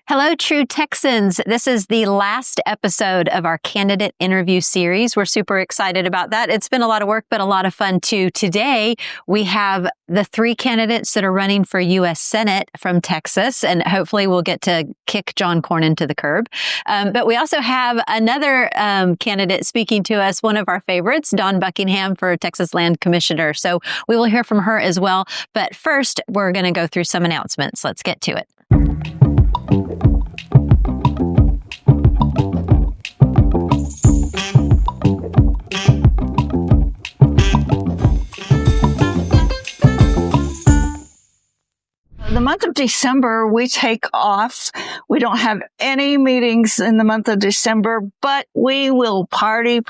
Hello, true Texans. This is the last episode of our candidate interview series. We're super excited about that. It's been a lot of work, but a lot of fun too. Today, we have the three candidates that are running for U.S. Senate from Texas, and hopefully we'll get to kick John Cornyn to the curb. But we also have another candidate speaking to us, one of our favorites, Dawn Buckingham for Texas Land Commissioner. So we will hear from her as well. But first, we're going to go through some announcements. Let's get to it. The month of December, we take off. We don't have any meetings in the month of December, but we will party.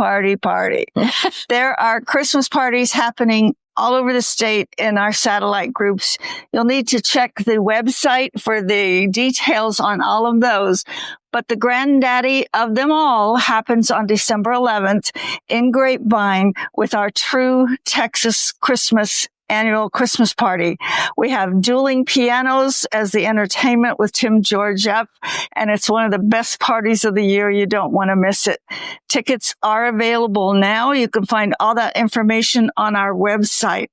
There are Christmas parties happening all over the state in our satellite groups. You'll need to check the website for the details on all of those. But the granddaddy of them all happens on December 11th in Grapevine with our True Texas annual Christmas party. We have dueling pianos as the entertainment with Tim Georgieff, and it's one of the best parties of the year. You don't want to miss it. Tickets are available now. You can find all that information on our website.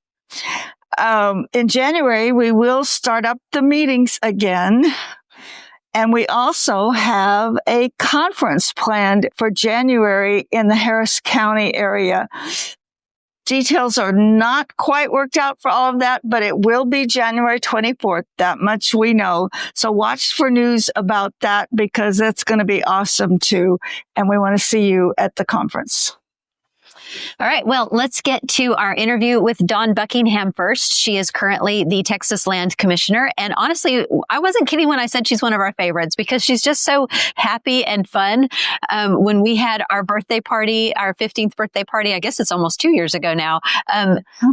In January, we will start up the meetings again. And we also have a conference planned for January in the Harris County area. Details are not quite worked out for all of that, but it will be January 24th. That much we know. So watch for news about that because that's going to be awesome too. And we want to see you at the conference. All right. Well, let's get to our interview with Dawn Buckingham first. She is currently the Texas Land Commissioner. And honestly, I wasn't kidding when I said she's one of our favorites because she's just so happy and fun. When we had our birthday party, our 15th birthday party, I guess it's almost 2 years ago now,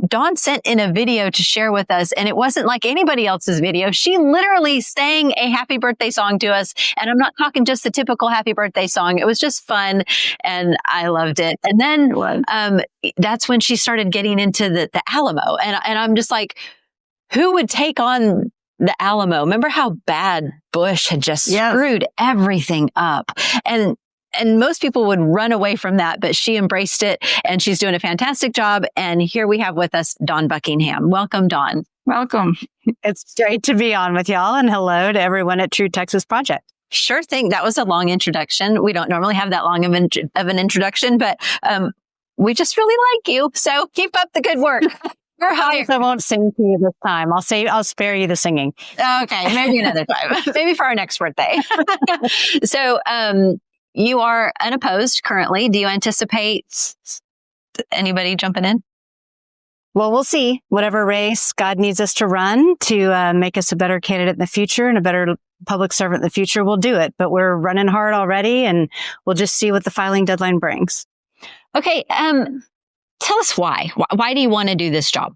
Dawn sent in a video to share with us. And it wasn't like anybody else's video. She literally sang a happy birthday song to us. And I'm not talking just the typical happy birthday song. It was just fun. And I loved it. And then that's when she started getting into the Alamo. And I'm just like, who would take on the Alamo? Remember how bad Bush had just screwed everything up? And most people would run away from that, but she embraced it and she's doing a fantastic job. And here we have with us Dawn Buckingham. Welcome, Dawn. Welcome. It's great to be on with y'all, and hello to everyone at True Texas Project. Sure thing. That was a long introduction. We don't normally have that long of an introduction, but we just really like you. So keep up the good work. We're hired. I won't sing to you this time. I'll spare you the singing. Okay. Maybe another time. Maybe for our next birthday. So, you are unopposed currently. Do you anticipate anybody jumping in? Well, we'll see. Whatever race God needs us to run to make us a better candidate in the future and a better public servant in the future, we'll do it. But we're running hard already, and we'll just see what the filing deadline brings. Okay. Tell us why. Why do you want to do this job?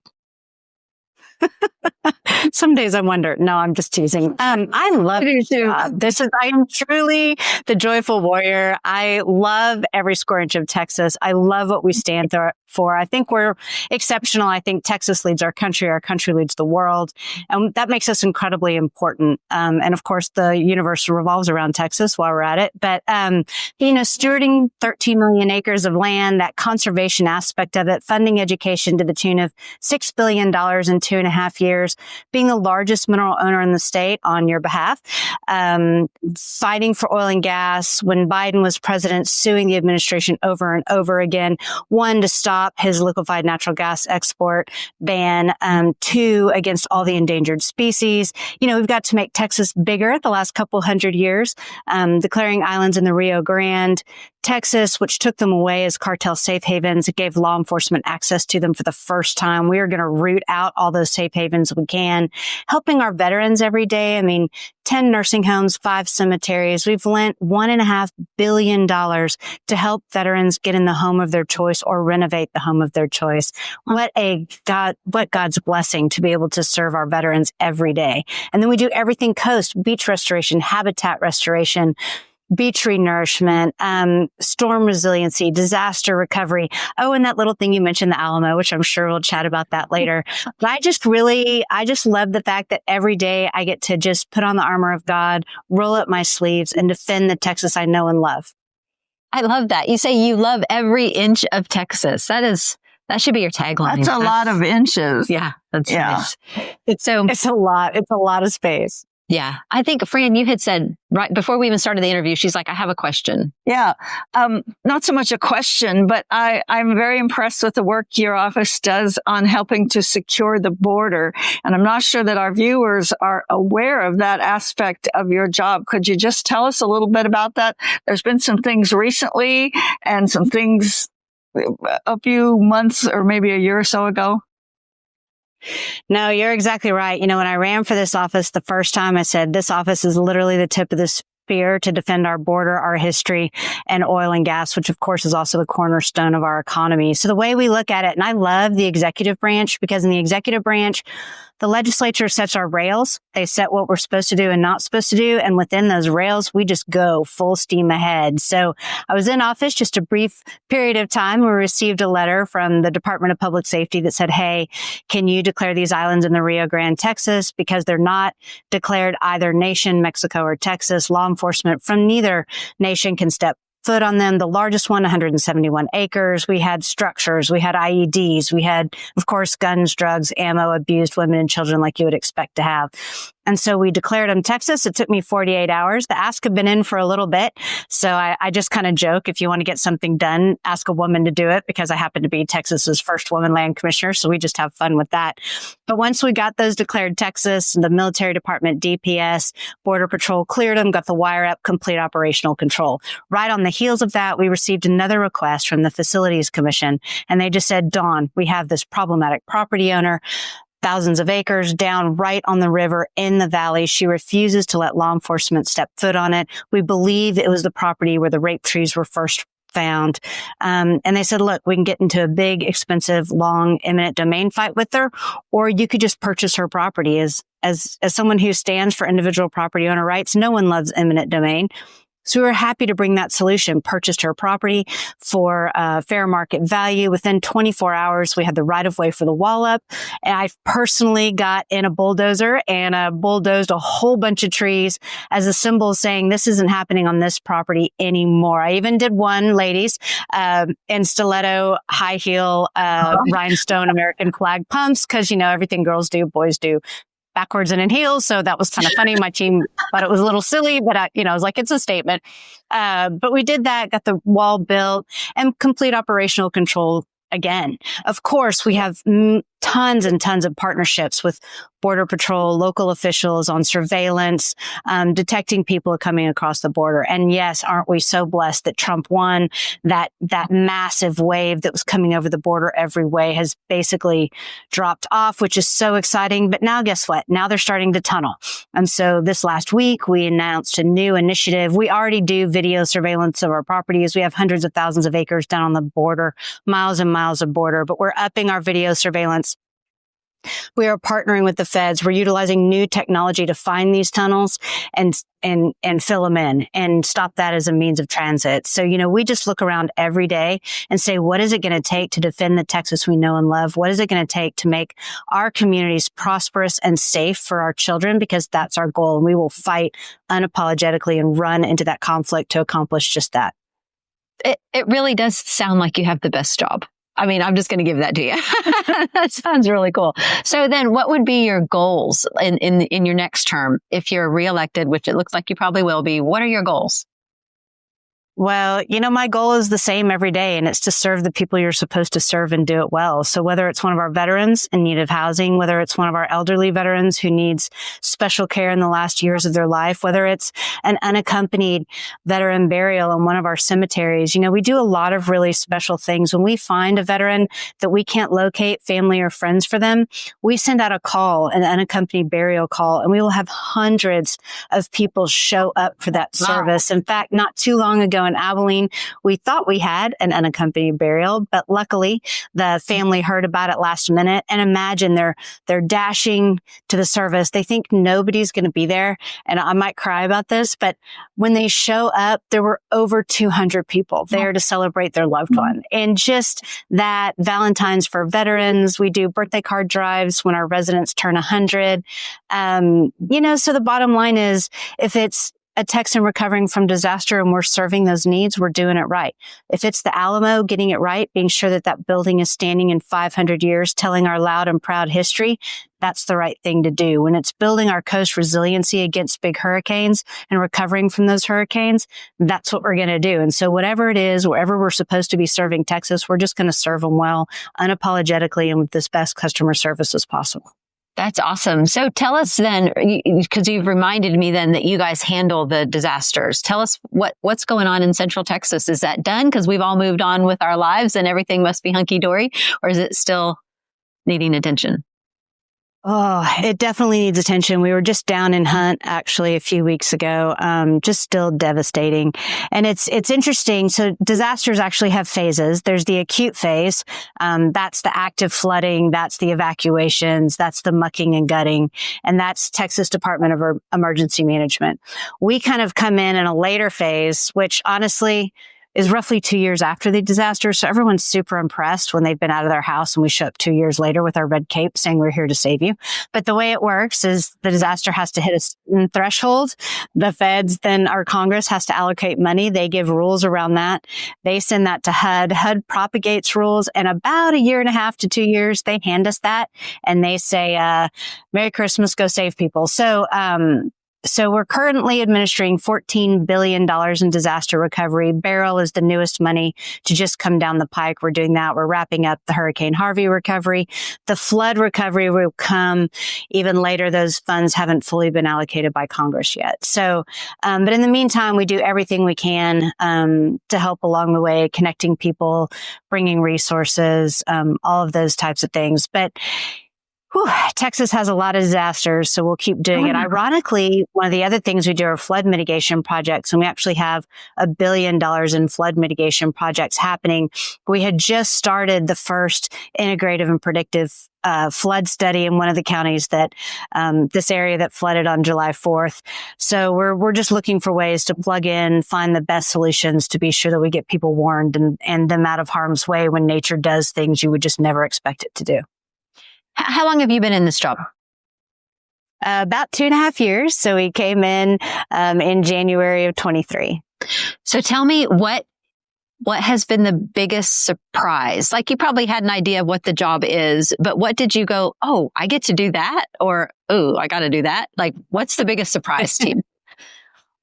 Some days I wonder. No, I'm just teasing. I love this job. I am truly the joyful warrior. I love every square inch of Texas. I love what we stand for. I think we're exceptional. I think Texas leads our country. Our country leads the world. And that makes us incredibly important. And of course, the universe revolves around Texas while we're at it. But, stewarding 13 million acres of land, that conservation aspect of it, funding education to the tune of $6 billion in 2.5 years, being the largest mineral owner in the state on your behalf, fighting for oil and gas when Biden was president, suing the administration over and over again. One, to stop his liquefied natural gas export ban. Two, against all the endangered species. We've got to make Texas bigger the last couple hundred years, declaring islands in the Rio Grande. Texas, which took them away as cartel safe havens, it gave law enforcement access to them for the first time. We are going to root out all those safe havens we can, helping our veterans every day. 10 nursing homes, 5 cemeteries. We've lent $1.5 billion to help veterans get in the home of their choice or renovate the home of their choice. What God's blessing to be able to serve our veterans every day. And then we do everything coast, beach restoration, habitat restoration, beach renourishment, storm resiliency, disaster recovery. Oh, and that little thing you mentioned, the Alamo, which I'm sure we'll chat about that later. But I just love the fact that every day I get to just put on the armor of God, roll up my sleeves, and defend the Texas I know and love. I love that. You say you love every inch of Texas. That should be your tagline. That's a lot of inches. Yeah. That's nice. It's a lot. It's a lot of space. Yeah. I think, Fran, you had said right before we even started the interview, she's like, I have a question. Yeah. Not so much a question, but I'm very impressed with the work your office does on helping to secure the border. And I'm not sure that our viewers are aware of that aspect of your job. Could you just tell us a little bit about that? There's been some things recently and some things a few months or maybe a year or so ago. No, you're exactly right. When I ran for this office the first time, I said, this office is literally the tip of the spear to defend our border, our history, and oil and gas, which of course is also the cornerstone of our economy. So the way we look at it, and I love the executive branch, because in the executive branch, the legislature sets our rails. They set what we're supposed to do and not supposed to do. And within those rails, we just go full steam ahead. So I was in office just a brief period of time. We received a letter from the Department of Public Safety that said, hey, can you declare these islands in the Rio Grande, Texas? Because they're not declared either nation, Mexico or Texas. Law enforcement from neither nation can step foot on them. The largest one, 171 acres. We had structures. We had IEDs. We had, of course, guns, drugs, ammo, abused women and children like you would expect to have. And so we declared them Texas. It took me 48 hours. The ask had been in for a little bit. So I just kind of joke, if you want to get something done, ask a woman to do it, because I happen to be Texas's first woman land commissioner. So we just have fun with that. But once we got those declared Texas, the military department, DPS, Border Patrol cleared them, got the wire up, complete operational control. Right on the heels of that, we received another request from the Facilities Commission. And they just said, Dawn, we have this problematic property owner, thousands of acres down right on the river in the valley. She refuses to let law enforcement step foot on it. We believe it was the property where the rape trees were first found. And they said, look, we can get into a big, expensive, long, eminent domain fight with her, or you could just purchase her property. As someone who stands for individual property owner rights, no one loves eminent domain. So we were happy to bring that solution, purchased her property for fair market value. Within 24 hours, we had the right of way for the wall up. And I personally got in a bulldozer and bulldozed a whole bunch of trees as a symbol saying this isn't happening on this property anymore. I even did one, ladies, in stiletto, high heel, rhinestone American flag pumps, because, everything girls do, boys do backwards and in heels. So that was kind of funny. My team thought it was a little silly, but I was like, it's a statement. But we did that, got the wall built, and complete operational control again. Of course, we have tons and tons of partnerships with Border Patrol, local officials on surveillance, detecting people coming across the border. And yes, aren't we so blessed that Trump won? That massive wave that was coming over the border every way has basically dropped off, which is so exciting. But now guess what? Now they're starting to tunnel. And so this last week, we announced a new initiative. We already do video surveillance of our properties. We have hundreds of thousands of acres down on the border, miles and miles of border, but we're upping our video surveillance. We are partnering with the feds. We're utilizing new technology to find these tunnels and fill them in and stop that as a means of transit. So, we just look around every day and say, what is it going to take to defend the Texas we know and love? What is it going to take to make our communities prosperous and safe for our children? Because that's our goal. And we will fight unapologetically and run into that conflict to accomplish just that. It really does sound like you have the best job. I mean, I'm just going to give that to you. That sounds really cool. So then what would be your goals in your next term if you're reelected, which it looks like you probably will be? What are your goals? Well, my goal is the same every day, and it's to serve the people you're supposed to serve and do it well. So whether it's one of our veterans in need of housing, whether it's one of our elderly veterans who needs special care in the last years of their life, whether it's an unaccompanied veteran burial in one of our cemeteries, we do a lot of really special things. When we find a veteran that we can't locate family or friends for them, we send out a call, an unaccompanied burial call, and we will have hundreds of people show up for that service. In fact, not too long ago, ago in Abilene, we thought we had an unaccompanied burial, but luckily the family heard about it last minute. And imagine they're dashing to the service. They think nobody's going to be there. And I might cry about this, but when they show up, there were over 200 people there to celebrate their loved one. And just that Valentine's for veterans, we do birthday card drives when our residents turn 100. So the bottom line is, if it's a Texan recovering from disaster and we're serving those needs, we're doing it right. If it's the Alamo, getting it right, being sure that that building is standing in 500 years, telling our loud and proud history, that's the right thing to do. When it's building our coast resiliency against big hurricanes and recovering from those hurricanes, that's what we're going to do. And so whatever it is, wherever we're supposed to be serving Texas, we're just going to serve them well, unapologetically, and with this best customer service as possible. That's awesome. So tell us then, because you've reminded me then that you guys handle the disasters. Tell us what's going on in Central Texas. Is that done? Because we've all moved on with our lives and everything must be hunky-dory, or is it still needing attention? Oh, it definitely needs attention. We were just down in Hunt actually a few weeks ago. Just still devastating. And it's interesting. So disasters actually have phases. There's the acute phase. That's the active flooding. That's the evacuations. That's the mucking and gutting. And that's Texas Department of Emergency Management. We kind of come in a later phase, which honestly is roughly 2 years after the disaster. So everyone's super impressed when they've been out of their house and we show up 2 years later with our red cape saying we're here to save you. But the way it works is the disaster has to hit a certain threshold. The feds, then our Congress has to allocate money. They give rules around that. They send that to HUD. HUD propagates rules, and about 1.5 to 2 years, they hand us that and they say, Merry Christmas, go save people. So we're currently administering $14 billion in disaster recovery. Beryl is the newest money to just come down the pike. We're doing that. We're wrapping up the Hurricane Harvey recovery. The flood recovery will come even later. Those funds haven't fully been allocated by Congress yet. So, but in the meantime, we do everything we can to help along the way, connecting people, bringing resources, all of those types of things. But Texas has a lot of disasters, so we'll keep doing it. Ironically, one of the other things we do are flood mitigation projects, and we actually have $1 billion in flood mitigation projects happening. We had just started the first integrative and predictive flood study in one of the counties that this area that flooded on July 4th. So we're just looking for ways to plug in, find the best solutions to be sure that we get people warned and them out of harm's way when nature does things you would just never expect it to do. How long have you been in this job? About 2.5 years. So we came in January of 23. So tell me what has been the biggest surprise? Like, you probably had an idea of what the job is, but what did you go, oh, I get to do that? Or, oh, I got to do that? Like, what's the biggest surprise, team?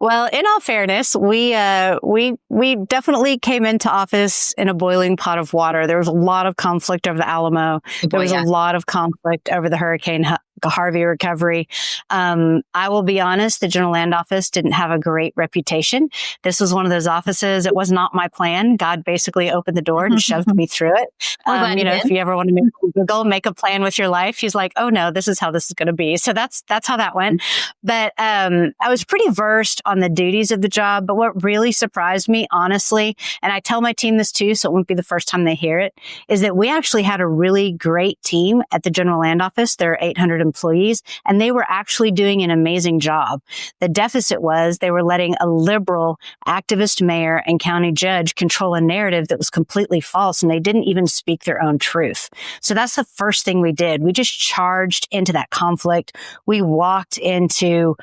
Well, in all fairness, we definitely came into office in a boiling pot of water. There was a lot of conflict over the Alamo. There was a lot of conflict over the Hurricane Harvey recovery. I will be honest, the General Land Office didn't have a great reputation. This was one of those offices. It was not my plan. God basically opened the door and shoved me through it. If you ever want to make a plan with your life, he's like, oh no, this is how this is going to be. So that's how that went. But I was pretty versed on the duties of the job. But what really surprised me, honestly, and I tell my team this too, so it won't be the first time they hear it, is that we actually had a really great team at the General Land Office. There are 800 employees, and they were actually doing an amazing job. The deficit was they were letting a liberal activist mayor and county judge control a narrative that was completely false, and they didn't even speak their own truth. So that's the first thing we did. We just charged into that conflict. We walked into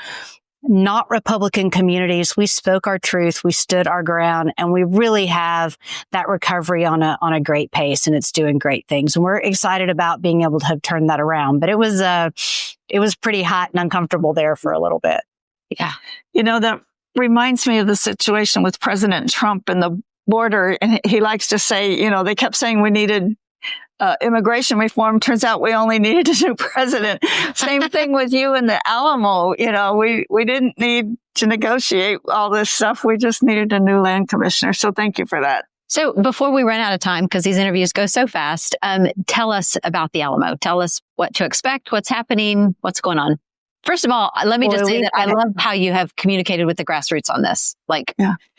not Republican communities. We spoke our truth. We stood our ground, and we really have that recovery on a great pace, and it's doing great things. And we're excited about being able to have turned that around. But it was pretty hot and uncomfortable there for a little bit. Yeah. That reminds me of the situation with President Trump and the border. And he likes to say, they kept saying we needed immigration reform. Turns out we only needed a new president. Same thing with you and the Alamo. We didn't need to negotiate all this stuff. We just needed a new land commissioner. So thank you for that. So before we run out of time, because these interviews go so fast, tell us about the Alamo. Tell us what to expect, what's happening, what's going on. First of all, let me just say that I love how you have communicated with the grassroots on this.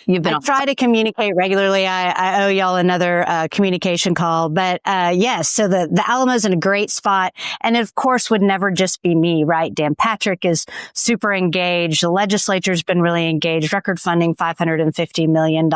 You've been. I try to communicate regularly. I owe y'all another communication call, but yes. So the Alamo's in a great spot, and it, of course, would never just be me, right? Dan Patrick is super engaged. The legislature's been really engaged. Record funding, $550 million.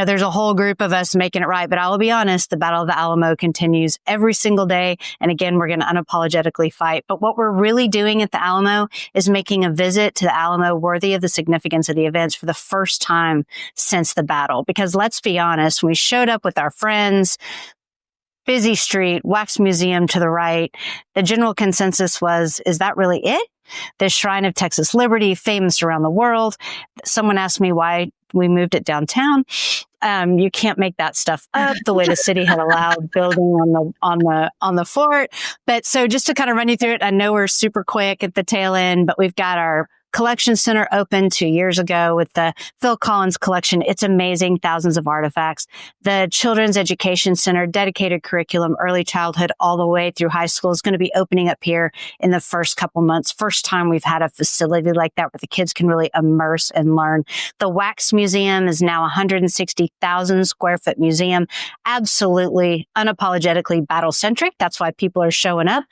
There's a whole group of us making it right. But I will be honest, the Battle of the Alamo continues every single day, and again, we're going to unapologetically fight. But what we're really doing at the Alamo is making a visit to the Alamo worthy of the significance of the events for the first time since the battle. Because let's be honest, when we showed up with our friends, busy street, wax museum to the right, the general consensus was, is that really it? The Shrine of Texas Liberty, famous around the world. Someone asked me why we moved it downtown. You can't make that stuff up the way the city had allowed building on the fort. But so just to kind of run you through it, I know we're super quick at the tail end, but we've got our collection center opened 2 years ago with the Phil Collins collection. It's amazing. Thousands of artifacts. The Children's Education Center, dedicated curriculum, early childhood all the way through high school, is going to be opening up here in the first couple months. First time we've had a facility like that where the kids can really immerse and learn. The Wax Museum is now a 160,000 square foot museum. Absolutely, unapologetically battle centric. That's why people are showing up.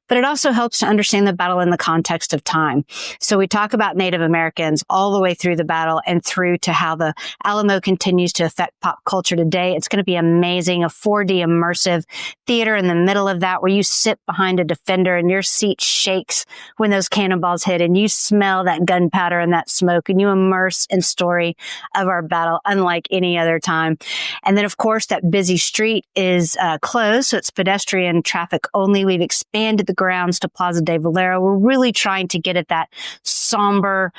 But it also helps to understand the battle in the context of time. So we talk about Native Americans all the way through the battle and through to how the Alamo continues to affect pop culture today. It's going to be amazing. A 4D immersive theater in the middle of that where you sit behind a defender and your seat shakes when those cannonballs hit and you smell that gunpowder and that smoke and you immerse in story of our battle unlike any other time. And then, of course, that busy street is closed, so it's pedestrian traffic only. We've expanded the grounds to Plaza de Valero. We're really trying to get at that somber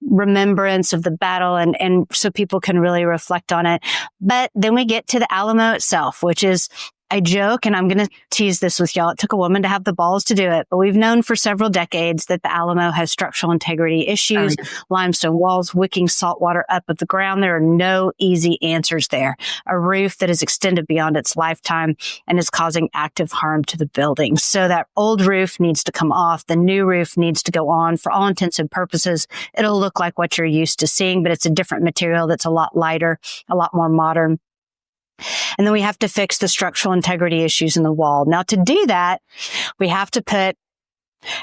remembrance of the battle and so people can really reflect on it. But then we get to the Alamo itself, which is, I joke, and I'm going to tease this with y'all. It took a woman to have the balls to do it, but we've known for several decades that the Alamo has structural integrity issues, limestone walls, wicking salt water up at the ground. There are no easy answers there. A roof that is extended beyond its lifetime and is causing active harm to the building. So that old roof needs to come off. The new roof needs to go on. For all intents and purposes, it'll look like what you're used to seeing, but it's a different material that's a lot lighter, a lot more modern. And then we have to fix the structural integrity issues in the wall. Now, to do that, we have to put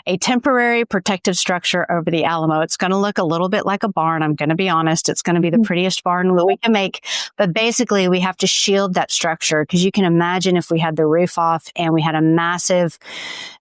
a temporary protective structure over the Alamo. It's going to look a little bit like a barn. I'm going to be honest. It's going to be the prettiest barn that we can make. But basically, we have to shield that structure because you can imagine if we had the roof off and we had a massive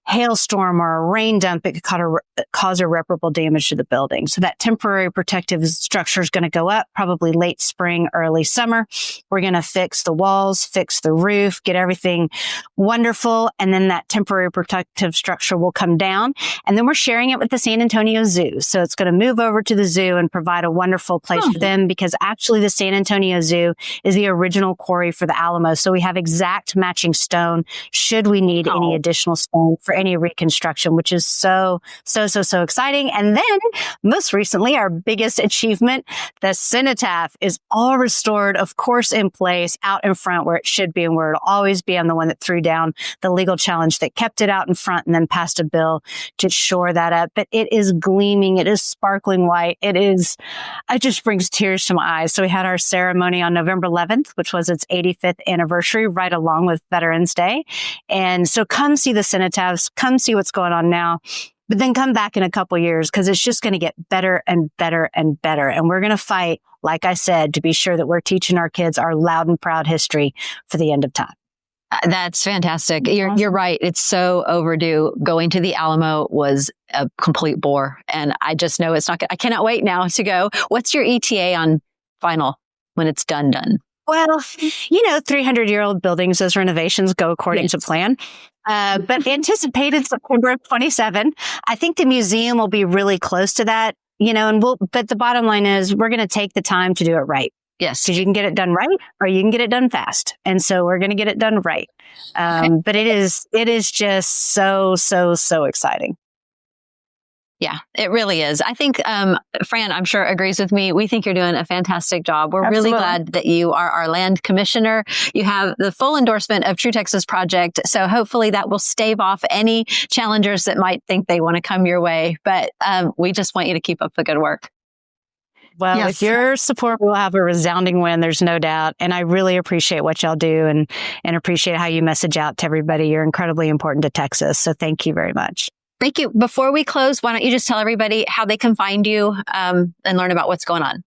hailstorm or a rain dump, it could cause irreparable damage to the building. So that temporary protective structure is going to go up probably late spring, early summer. We're going to fix the walls, fix the roof, get everything wonderful. And then that temporary protective structure will come down. And then we're sharing it with the San Antonio Zoo. So it's going to move over to the zoo and provide a wonderful place for them because actually the San Antonio Zoo is the original quarry for the Alamo. So we have exact matching stone should we need any additional stone for any reconstruction, which is so exciting. And then most recently, our biggest achievement, the cenotaph is all restored, of course, in place out in front where it should be and where it'll always be. I'm the one that threw down the legal challenge that kept it out in front and then passed a bill to shore that up. But it is gleaming. It is sparkling white. It just brings tears to my eyes. So we had our ceremony on November 11th, which was its 85th anniversary, right along with Veterans Day. And so come see the cenotaphs, come see what's going on now, but then come back in a couple years because it's just going to get better and better and better. And we're going to fight, like I said, to be sure that we're teaching our kids our loud and proud history for the end of time. That's fantastic. You're right. It's so overdue. Going to the Alamo was a complete bore. And I just know it's not good. I cannot wait now to go. What's your ETA on final when it's done? Well, 300-year-old buildings, those renovations go according to plan. But anticipated September of 27. I think the museum will be really close to that, but the bottom line is we're going to take the time to do it right. Yes. Because you can get it done right or you can get it done fast. And so we're going to get it done right. But it is just so exciting. Yeah, it really is. I think Fran, I'm sure, agrees with me. We think you're doing a fantastic job. We're Absolutely. really glad that you are our land commissioner. You have the full endorsement of True Texas Project. So hopefully that will stave off any challengers that might think they want to come your way. But we just want you to keep up the good work. Well, Yes. with your support, we'll have a resounding win. There's no doubt. And I really appreciate what y'all do and appreciate how you message out to everybody. You're incredibly important to Texas. So thank you very much. Thank you. Before we close, why don't you just tell everybody how they can find you and learn about what's going on?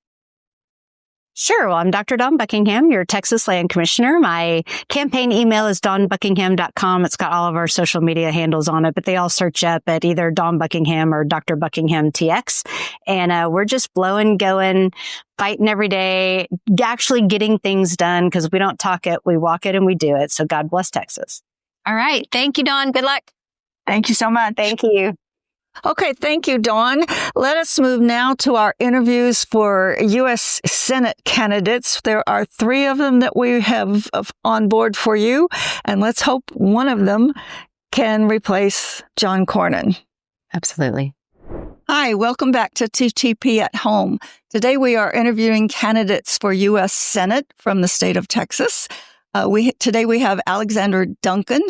Sure. Well, I'm Dr. Dawn Buckingham, your Texas Land Commissioner. My campaign email is dawnbuckingham.com. It's got all of our social media handles on it, but they all search up at either Dawn Buckingham or Dr. Buckingham TX. And we're just blowing, going, fighting every day, actually getting things done because we don't talk it, we walk it, and we do it. So God bless Texas. All right. Thank you, Dawn. Good luck. Thank you so much. Thank you. Okay, thank you, Dawn. Let us move now to our interviews for U.S. Senate candidates. There are 3 of them that we have on board for you, and let's hope one of them can replace John Cornyn. Absolutely. Hi, welcome back to TTP at Home. Today we are interviewing candidates for U.S. Senate from the state of Texas. Today we have Alexander Duncan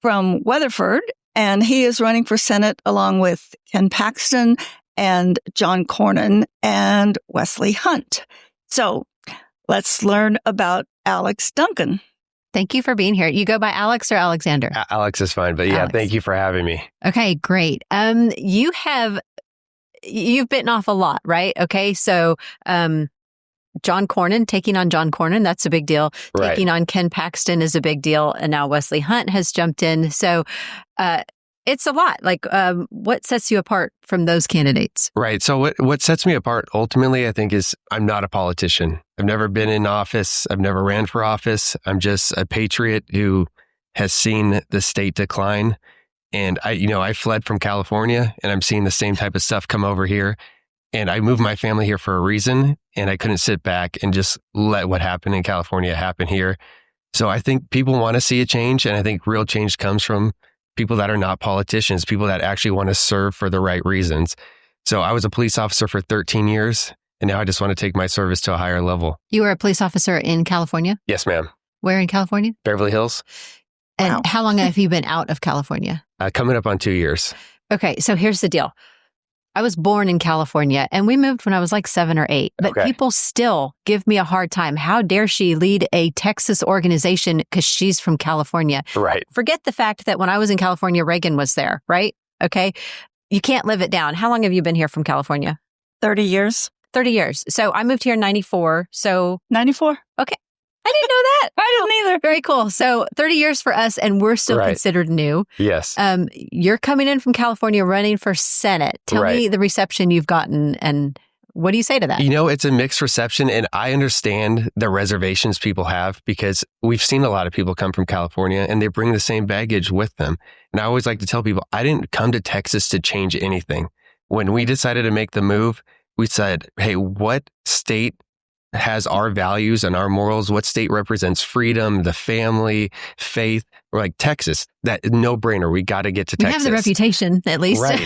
from Weatherford, and he is running for Senate along with Ken Paxton and John Cornyn and Wesley Hunt. So let's learn about Alex Duncan. Thank you for being here. You go by Alex or Alexander? Alex is fine, but yeah, Alex. Thank you for having me. Okay, great. You've bitten off a lot, right? Okay, so John Cornyn, taking on John Cornyn, that's a big deal. Right. Taking on Ken Paxton is a big deal. And now Wesley Hunt has jumped in. So it's a lot. Like, what sets you apart from those candidates? Right. So what sets me apart ultimately, I think, is I'm not a politician. I've never been in office. I've never ran for office. I'm just a patriot who has seen the state decline. And I fled from California, and I'm seeing the same type of stuff come over here. And I moved my family here for a reason, and I couldn't sit back and just let what happened in California happen here. So I think people want to see a change, and I think real change comes from people that are not politicians, people that actually want to serve for the right reasons. So I was a police officer for 13 years, and now I just want to take my service to a higher level. You were a police officer in California? Yes, ma'am. Where in California? Beverly Hills. And Wow. how long have you been out of California? Coming up on 2 years. Okay, so here's the deal. I was born in California and we moved when I was like 7 or 8, but Okay. people still give me a hard time. How dare she lead a Texas organization because she's from California? Right. Forget the fact that when I was in California, Reagan was there, right? Okay. You can't live it down. How long have you been here from California? 30 years. 30 years. So I moved here in 94. So 94? I didn't know that. I don't either. Very cool. So 30 years for us and we're still Right. considered new. Yes. You're coming in from California running for Senate. Tell me Right. the reception you've gotten and what do you say to that? It's a mixed reception, and I understand the reservations people have because we've seen a lot of people come from California and they bring the same baggage with them. And I always like to tell people, I didn't come to Texas to change anything. When we decided to make the move, we said, hey, what state has our values and our morals? What state represents freedom, the family, faith? We're like, Texas, that no brainer. We got to get to We Texas. have the reputation, at least. Right.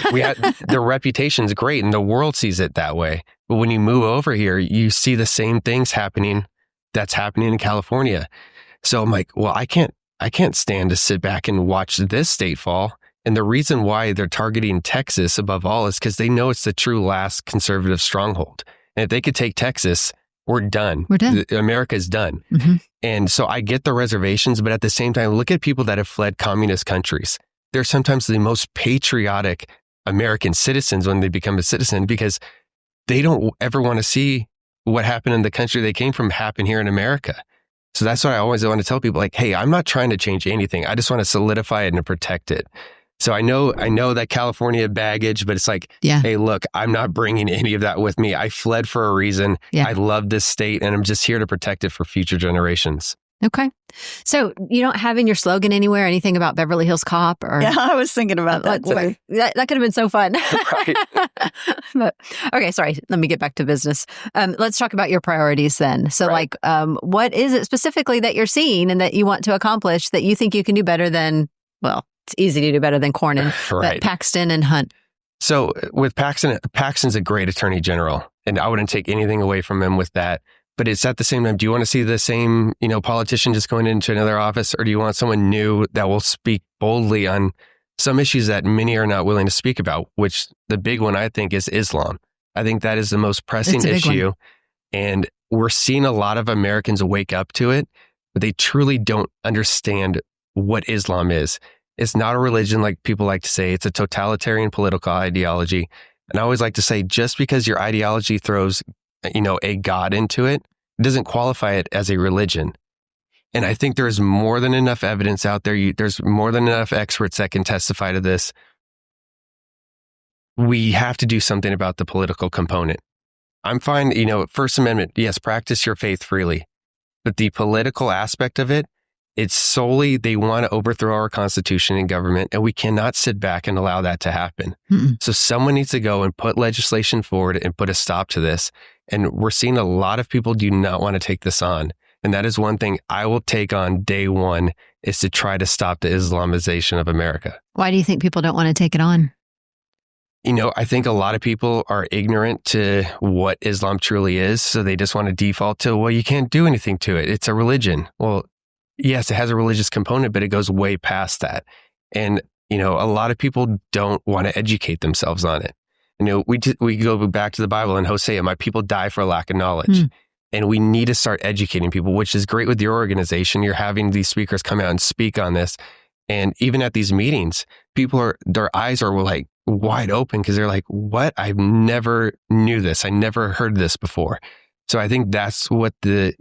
The reputation's great and the world sees it that way. But when you move over here, you see the same things happening that's happening in California. So I'm like, well, I can't stand to sit back and watch this state fall. And the reason why they're targeting Texas above all is because they know it's the true last conservative stronghold. And if they could take Texas, we're done. We're done. America's done. Mhm. And so I get the reservations, but at the same time, look at people that have fled communist countries. They're sometimes the most patriotic American citizens when they become a citizen because they don't ever want to see what happened in the country they came from happen here in America. So that's why I always want to tell people like, hey, I'm not trying to change anything. I just want to solidify it and protect it. So I know that California baggage, but it's like, Yeah. hey, look, I'm not bringing any of that with me. I fled for a reason. Yeah. I love this state and I'm just here to protect it for future generations. Okay. So you don't have in your slogan anywhere anything about Beverly Hills Cop or Yeah, I was thinking about that too. that could have been so fun. Right. But, okay, sorry. Let me get back to business. Let's talk about your priorities then. So Right. what is it specifically that you're seeing and that you want to accomplish that you think you can do better than, well, it's easy to do better than Cornyn, but Right. Paxton and Hunt? So with Paxton, Paxton's a great attorney general, and I wouldn't take anything away from him with that. But it's at the same time, do you want to see the same, politician just going into another office, or do you want someone new that will speak boldly on some issues that many are not willing to speak about, which the big one, I think, is Islam. I think that is the most pressing issue. And we're seeing a lot of Americans wake up to it, but they truly don't understand what Islam is. It's not a religion like people like to say. It's a totalitarian political ideology. And I always like to say, just because your ideology throws, a God into it, doesn't qualify it as a religion. And I think there's more than enough evidence out there. There's more than enough experts that can testify to this. We have to do something about the political component. I'm fine, First Amendment, yes, practice your faith freely. But the political aspect of it, it's solely they want to overthrow our Constitution and government, and we cannot sit back and allow that to happen. So someone needs to go and put legislation forward and put a stop to this. And we're seeing a lot of people do not want to take this on. And that is one thing I will take on day one, is to try to stop the Islamization of America. Why do you think people don't want to take it on? I think a lot of people are ignorant to what Islam truly is. So they just want to default to, well, you can't do anything to it. It's a religion. Well, yes, it has a religious component, but it goes way past that. And, a lot of people don't want to educate themselves on it. We go back to the Bible and Hosea, my people die for lack of knowledge. And we need to start educating people, which is great with your organization. You're having these speakers come out and speak on this. And even at these meetings, their eyes are like wide open because they're like, what? I never knew this. I never heard this before. So I think that's what the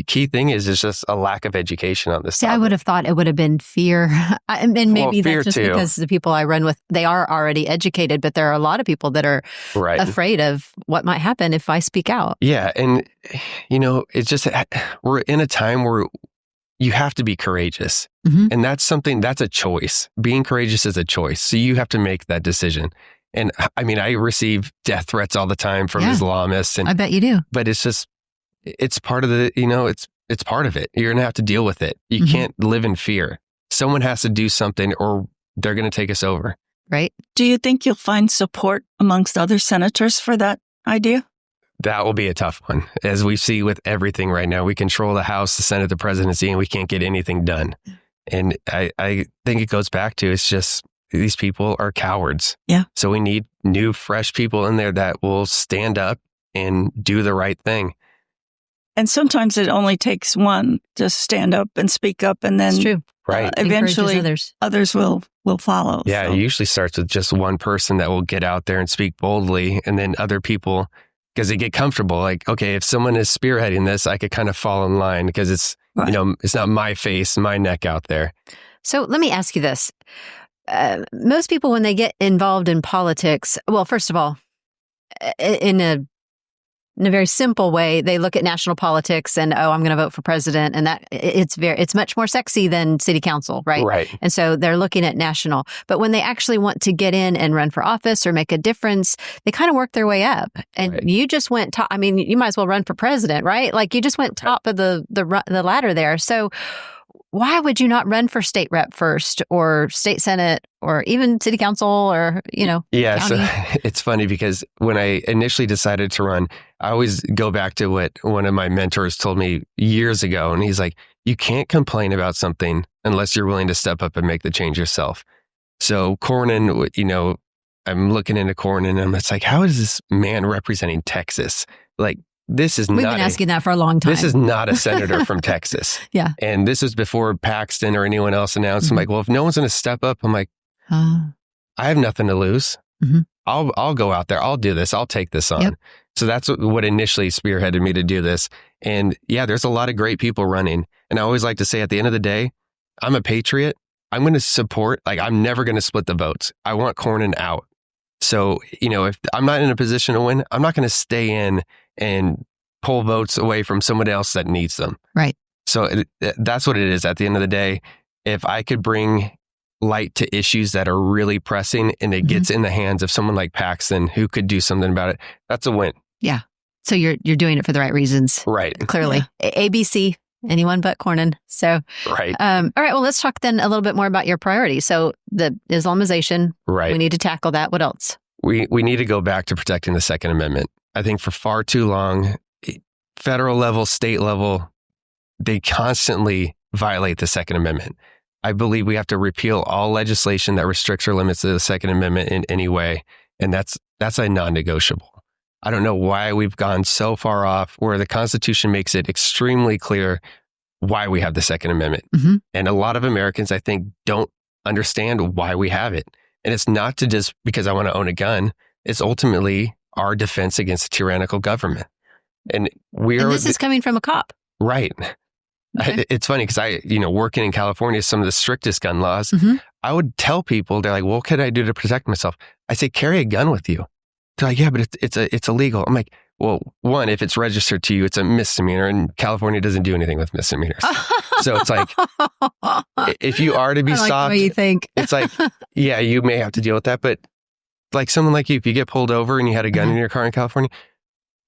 key thing is just a lack of education on this. See, I would have thought it would have been fear. And maybe that's just too. Because the people I run with, they are already educated, but there are a lot of people that are afraid of what might happen if I speak out. Yeah. And, it's just, we're in a time where you have to be courageous. And that's a choice. Being courageous is a choice. So you have to make that decision. And I mean, I receive death threats all the time from Islamists. And I bet you do. But it's part of it's part of it. You're going to have to deal with it. You can't live in fear. Someone has to do something or they're going to take us over. Right. Do you think you'll find support amongst other senators for that idea? That will be a tough one. As we see with everything right now, we control the House, the Senate, the presidency, and we can't get anything done. And I think it goes back to, it's just these people are cowards. Yeah. So we need new, fresh people in there that will stand up and do the right thing. And sometimes it only takes one to stand up and speak up, and then it's true. Right. Eventually others will follow. Yeah, It usually starts with just one person that will get out there and speak boldly, and then other people, because they get comfortable. Like, okay, if someone is spearheading this, I could kind of fall in line because it's, it's not my face, my neck out there. So let me ask you this. Most people, when they get involved in politics, well, first of all, in a very simple way, they look at national politics and, I'm going to vote for president. And that it's much more sexy than city council, right? Right. And so they're looking at national. But when they actually want to get in and run for office or make a difference, they kind of work their way up. And you just went top. I mean, you might as well run for president, right? Like you just went top of the ladder there. So why would you not run for state rep first, or state senate, or even city council, or, Yeah, county? So it's funny because when I initially decided to run, I always go back to what one of my mentors told me years ago. And he's like, you can't complain about something unless you're willing to step up and make the change yourself. So Cornyn, I'm looking into Cornyn and it's like, how is this man representing Texas? Like, we've been asking that for a long time. This is not a senator from Texas. Yeah. And this was before Paxton or anyone else announced. I'm like, well, if no one's going to step up, I'm like, I have nothing to lose. I'll go out there. I'll do this. I'll take this on. Yep. So that's what initially spearheaded me to do this. And yeah, there's a lot of great people running. And I always like to say at the end of the day, I'm a patriot. I'm going to support, I'm never going to split the votes. I want Cornyn out. So, if I'm not in a position to win, I'm not going to stay in and pull votes away from someone else that needs them. Right. So that's what it is at the end of the day. If I could bring light to issues that are really pressing and it gets in the hands of someone like Paxton who could do something about it, that's a win. Yeah. So you're doing it for the right reasons. Right. Clearly. Yeah. ABC, anyone but Cornyn. So, right. All right. Well, let's talk then a little bit more about your priorities. So the Islamization, right. We need to tackle that. What else? we need to go back to protecting the Second Amendment. I think for far too long, federal level, state level, they constantly violate the Second Amendment. I believe we have to repeal all legislation that restricts or limits the Second Amendment in any way. And that's a non-negotiable. I don't know why we've gone so far off where the Constitution makes it extremely clear why we have the Second Amendment. Mm-hmm. And a lot of Americans, I think, don't understand why we have it. And it's not to just because I want to own a gun. It's ultimately our defense against a tyrannical government. And this is coming from a cop. Right. Okay. It's funny because working in California, some of the strictest gun laws, Mm-hmm. I would tell people, they're like, well, what could I do to protect myself? I say, carry a gun with you. They're like, yeah, but it's illegal. I'm like, well, one, if it's registered to you, it's a misdemeanor, and California doesn't do anything with misdemeanors. So it's like, if you are to be stopped, the way you think. it's like, yeah, you may have to deal with that. But like someone like you, if you get pulled over and you had a gun in your car in California,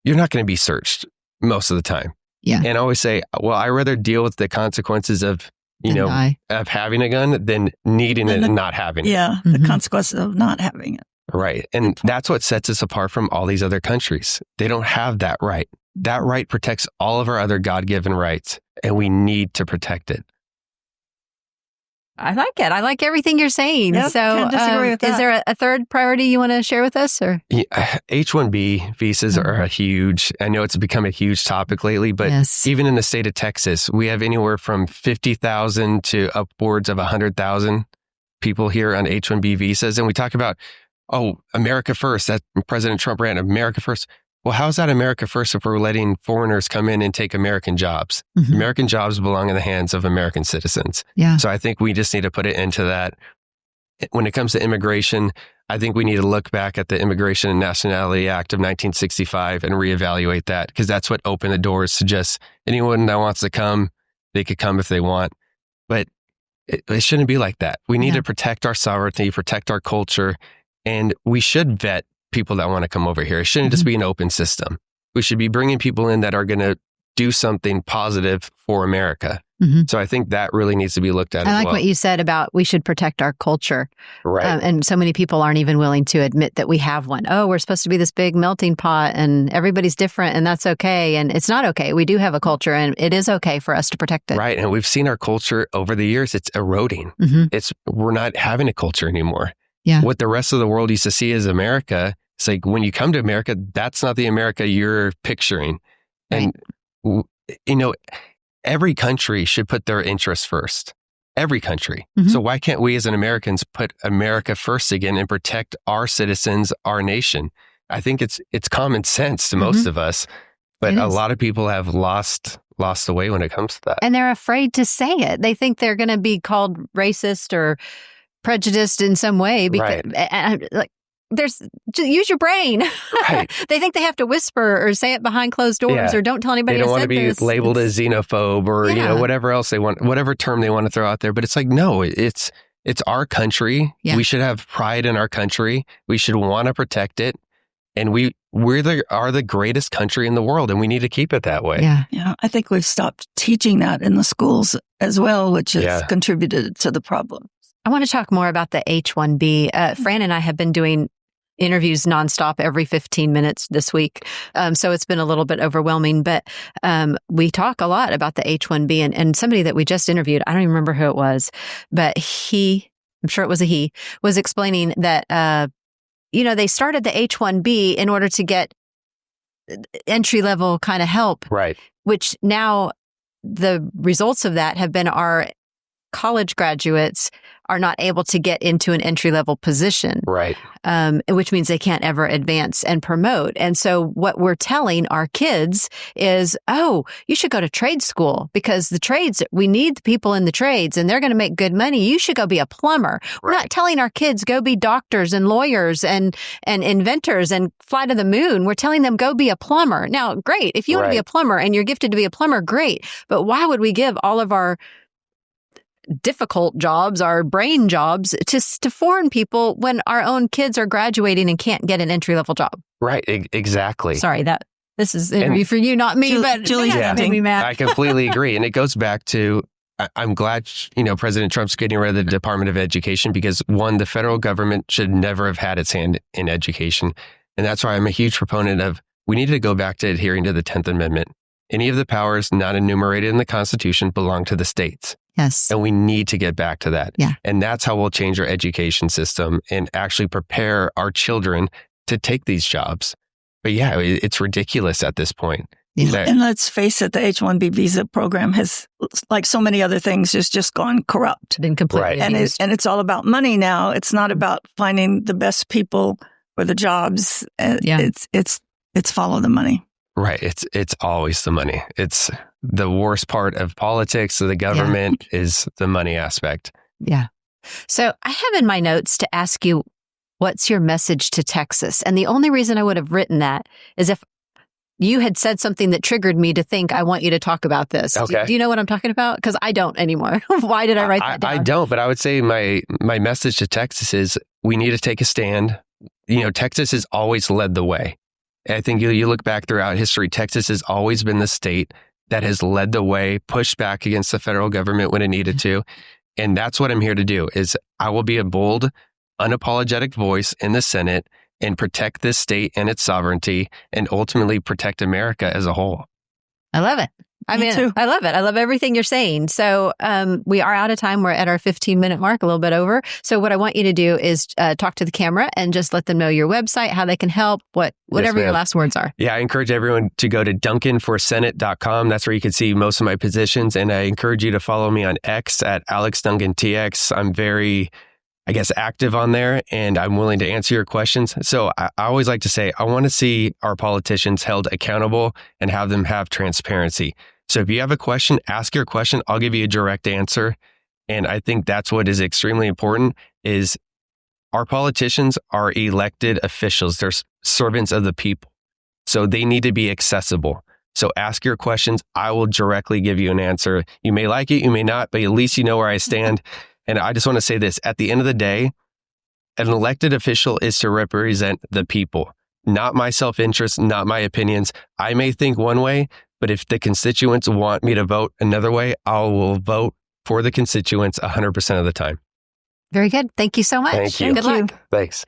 you're not going to be searched most of the time. Yeah. And I always say, well, I'd rather deal with the consequences of, of having a gun than needing it and not having it. Yeah, the consequences of not having it. Right. And that's what sets us apart from all these other countries. They don't have that right. That right protects all of our other God-given rights, and we need to protect it. I like it. I like everything you're saying. Yep, So can't disagree with that. Is there a third priority you want to share with us? Or H-1B visas are a huge, I know it's become a huge topic lately, but even in the state of Texas, we have anywhere from 50,000 to upwards of 100,000 people here on H-1B visas. And we talk about, America first. That President Trump ran America first. Well, how's that America first if we're letting foreigners come in and take American jobs? Mm-hmm. American jobs belong in the hands of American citizens. Yeah. So I think we just need to put it into that. When it comes to immigration, I think we need to look back at the Immigration and Nationality Act of 1965 and reevaluate that, because that's what opened the doors to just anyone that wants to come, they could come if they want. But it shouldn't be like that. We need to protect our sovereignty, protect our culture. And we should vet people that want to come over here. It shouldn't just be an open system. We should be bringing people in that are going to do something positive for America. Mm-hmm. So I think that really needs to be looked at I as like well. what you said about we should protect our culture. Right. And so many people aren't even willing to admit that we have one. Oh, we're supposed to be this big melting pot and everybody's different and that's okay. And it's not okay. We do have a culture and it is okay for us to protect it. Right. And we've seen our culture over the years. It's eroding. Mm-hmm. We're not having a culture anymore. Yeah. What the rest of the world used to see as America, it's like when you come to America, that's not the America you're picturing. Right. And, every country should put their interests first. Every country. Mm-hmm. So why can't we as Americans put America first again and protect our citizens, our nation? I think it's common sense to most of us, but a lot of people have lost the way when it comes to that. And they're afraid to say it. They think they're going to be called racist or prejudiced in some way because use your brain. Right. They think they have to whisper or say it behind closed doors or don't tell anybody. They don't want to be this. labeled as xenophobe or whatever else they want, whatever term they want to throw out there. But it's like, no, it's our country. Yeah. We should have pride in our country. We should want to protect it. And we are the greatest country in the world, and we need to keep it that way. Yeah. Yeah, I think we've stopped teaching that in the schools as well, which has contributed to the problem. I want to talk more about the H-1B. Fran and I have been doing interviews nonstop every 15 minutes this week. So it's been a little bit overwhelming, but we talk a lot about the H-1B and somebody that we just interviewed, I don't even remember who it was, but I'm sure it was he, was explaining that, they started the H-1B in order to get entry-level kind of help. Right. Which now the results of that have been our college graduates are not able to get into an entry-level position. Right. Which means they can't ever advance and promote. And so what we're telling our kids is, you should go to trade school because the trades, we need the people in the trades and they're going to make good money. You should go be a plumber. Right. We're not telling our kids go be doctors and lawyers and inventors and fly to the moon. We're telling them go be a plumber. Now, great. If you want to be a plumber and you're gifted to be a plumber, great. But why would we give all of our difficult jobs, our brain jobs, to foreign people when our own kids are graduating and can't get an entry-level job? Right, exactly. Sorry, this is an interview for you, not me, but Julie's made me mad. I completely agree. And it goes back to I'm glad, President Trump's getting rid of the Department of Education because one, the federal government should never have had its hand in education. And that's why I'm a huge proponent of we need to go back to adhering to the 10th Amendment. Any of the powers not enumerated in the Constitution belong to the states. Yes. And we need to get back to that. Yeah. And that's how we'll change our education system and actually prepare our children to take these jobs. But yeah, it's ridiculous at this point. Yeah. And let's face it, the H-1B visa program has, like so many other things, has just gone corrupt. Been completely abused. And it's all about money now. It's not about finding the best people for the jobs. It's follow the money. Right. It's always the money. It's the worst part of politics of the government is the money aspect. Yeah. So I have in my notes to ask you, what's your message to Texas? And the only reason I would have written that is if you had said something that triggered me to think, I want you to talk about this. Okay. Do you know what I'm talking about? Because I don't anymore. Why did I write that down? I don't, but I would say my message to Texas is we need to take a stand. Texas has always led the way. I think you look back throughout history, Texas has always been the state that has led the way, pushed back against the federal government when it needed to. And that's what I'm here to do is I will be a bold, unapologetic voice in the Senate and protect this state and its sovereignty and ultimately protect America as a whole. I love it. Me too. I love it. I love everything you're saying. So we are out of time. We're at our 15-minute mark, a little bit over. So what I want you to do is talk to the camera and just let them know your website, how they can help, whatever your last words are. Yeah, I encourage everyone to go to DuncanForSenate.com. That's where you can see most of my positions. And I encourage you to follow me on X at AlexDuncanTX. I'm very, active on there and I'm willing to answer your questions. So I always like to say, I want to see our politicians held accountable and have them have transparency. So if you have a question, ask your question. I'll give you a direct answer. And I think that's what is extremely important is our politicians are elected officials. They're servants of the people. So they need to be accessible. So ask your questions. I will directly give you an answer. You may like it, you may not, but at least you know where I stand. And I just want to say this, at the end of the day, an elected official is to represent the people, not my self-interest, not my opinions. I may think one way, but if the constituents want me to vote another way, I will vote for the constituents 100% of the time. Very good. Thank you so much. Thank you. Good luck. Thanks.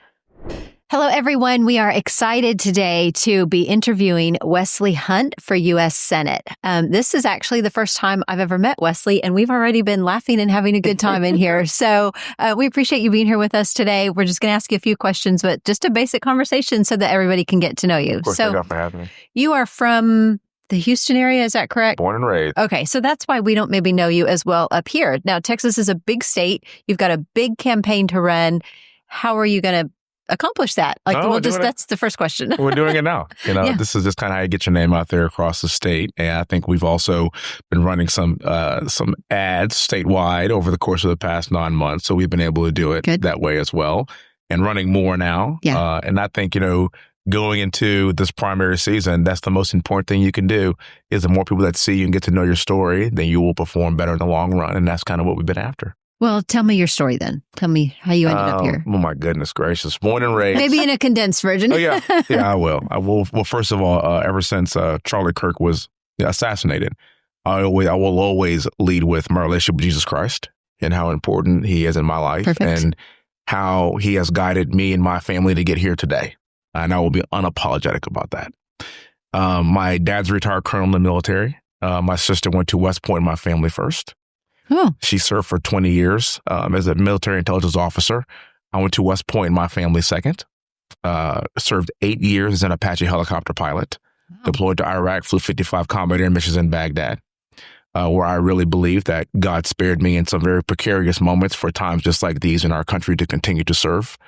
Hello, everyone. We are excited today to be interviewing Wesley Hunt for U.S. Senate. This is actually the first time I've ever met Wesley, and we've already been laughing and having a good time in here. So we appreciate you being here with us today. We're just going to ask you a few questions, but just a basic conversation so that everybody can get to know you. Of course, thank you for having me. You are from the Houston area, is that correct? Born and raised. Okay, so that's why we don't maybe know you as well up here. Now, Texas is a big state. You've got a big campaign to run. How are you going to accomplish that? That's the first question. We're doing it now. This is just kind of how you get your name out there across the state. And I think we've also been running some ads statewide over the course of the past 9 months. So we've been able to do it that way as well and running more now. Yeah. And I think, going into this primary season, that's the most important thing you can do is the more people that see you and get to know your story, then you will perform better in the long run. And that's kind of what we've been after. Well, tell me your story then. Tell me how you ended up here. Oh, my goodness gracious. Born and raised. Maybe in a condensed version. Oh, yeah. Yeah, I will. Well, first of all, ever since Charlie Kirk was assassinated, I will always lead with my relationship with Jesus Christ and how important he is in my life. Perfect. And how he has guided me and my family to get here today. And I will be unapologetic about that. My dad's a retired colonel in the military. My sister went to West Point in my family first. Oh. She served for 20 years as a military intelligence officer. I went to West Point in my family second. Served 8 years as an Apache helicopter pilot. Wow. Deployed to Iraq, flew 55 combat air missions in Baghdad, where I really believe that God spared me in some very precarious moments for times just like these in our country to continue to serve.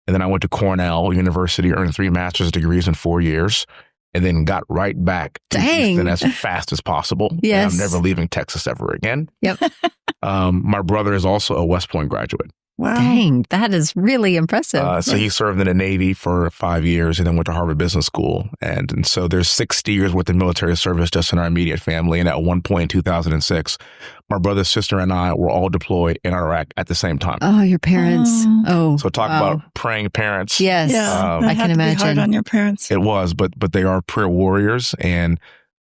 And then I went to Cornell University, earned 3 master's degrees in 4 years, and then got right back to Houston as fast as possible. Yes. And I'm never leaving Texas ever again. Yep. My brother is also a West Point graduate. Wow. Dang, that is really impressive. So he served in the Navy for 5 years and then went to Harvard Business School. And so there's 60 years worth of military service just in our immediate family. And at one point in 2006, my brother, sister, and I were all deployed in Iraq at the same time. Oh, your parents. Oh. So talk about praying parents. Yes. Yeah, I can imagine. Be hard on your parents. It was, but they are prayer warriors. And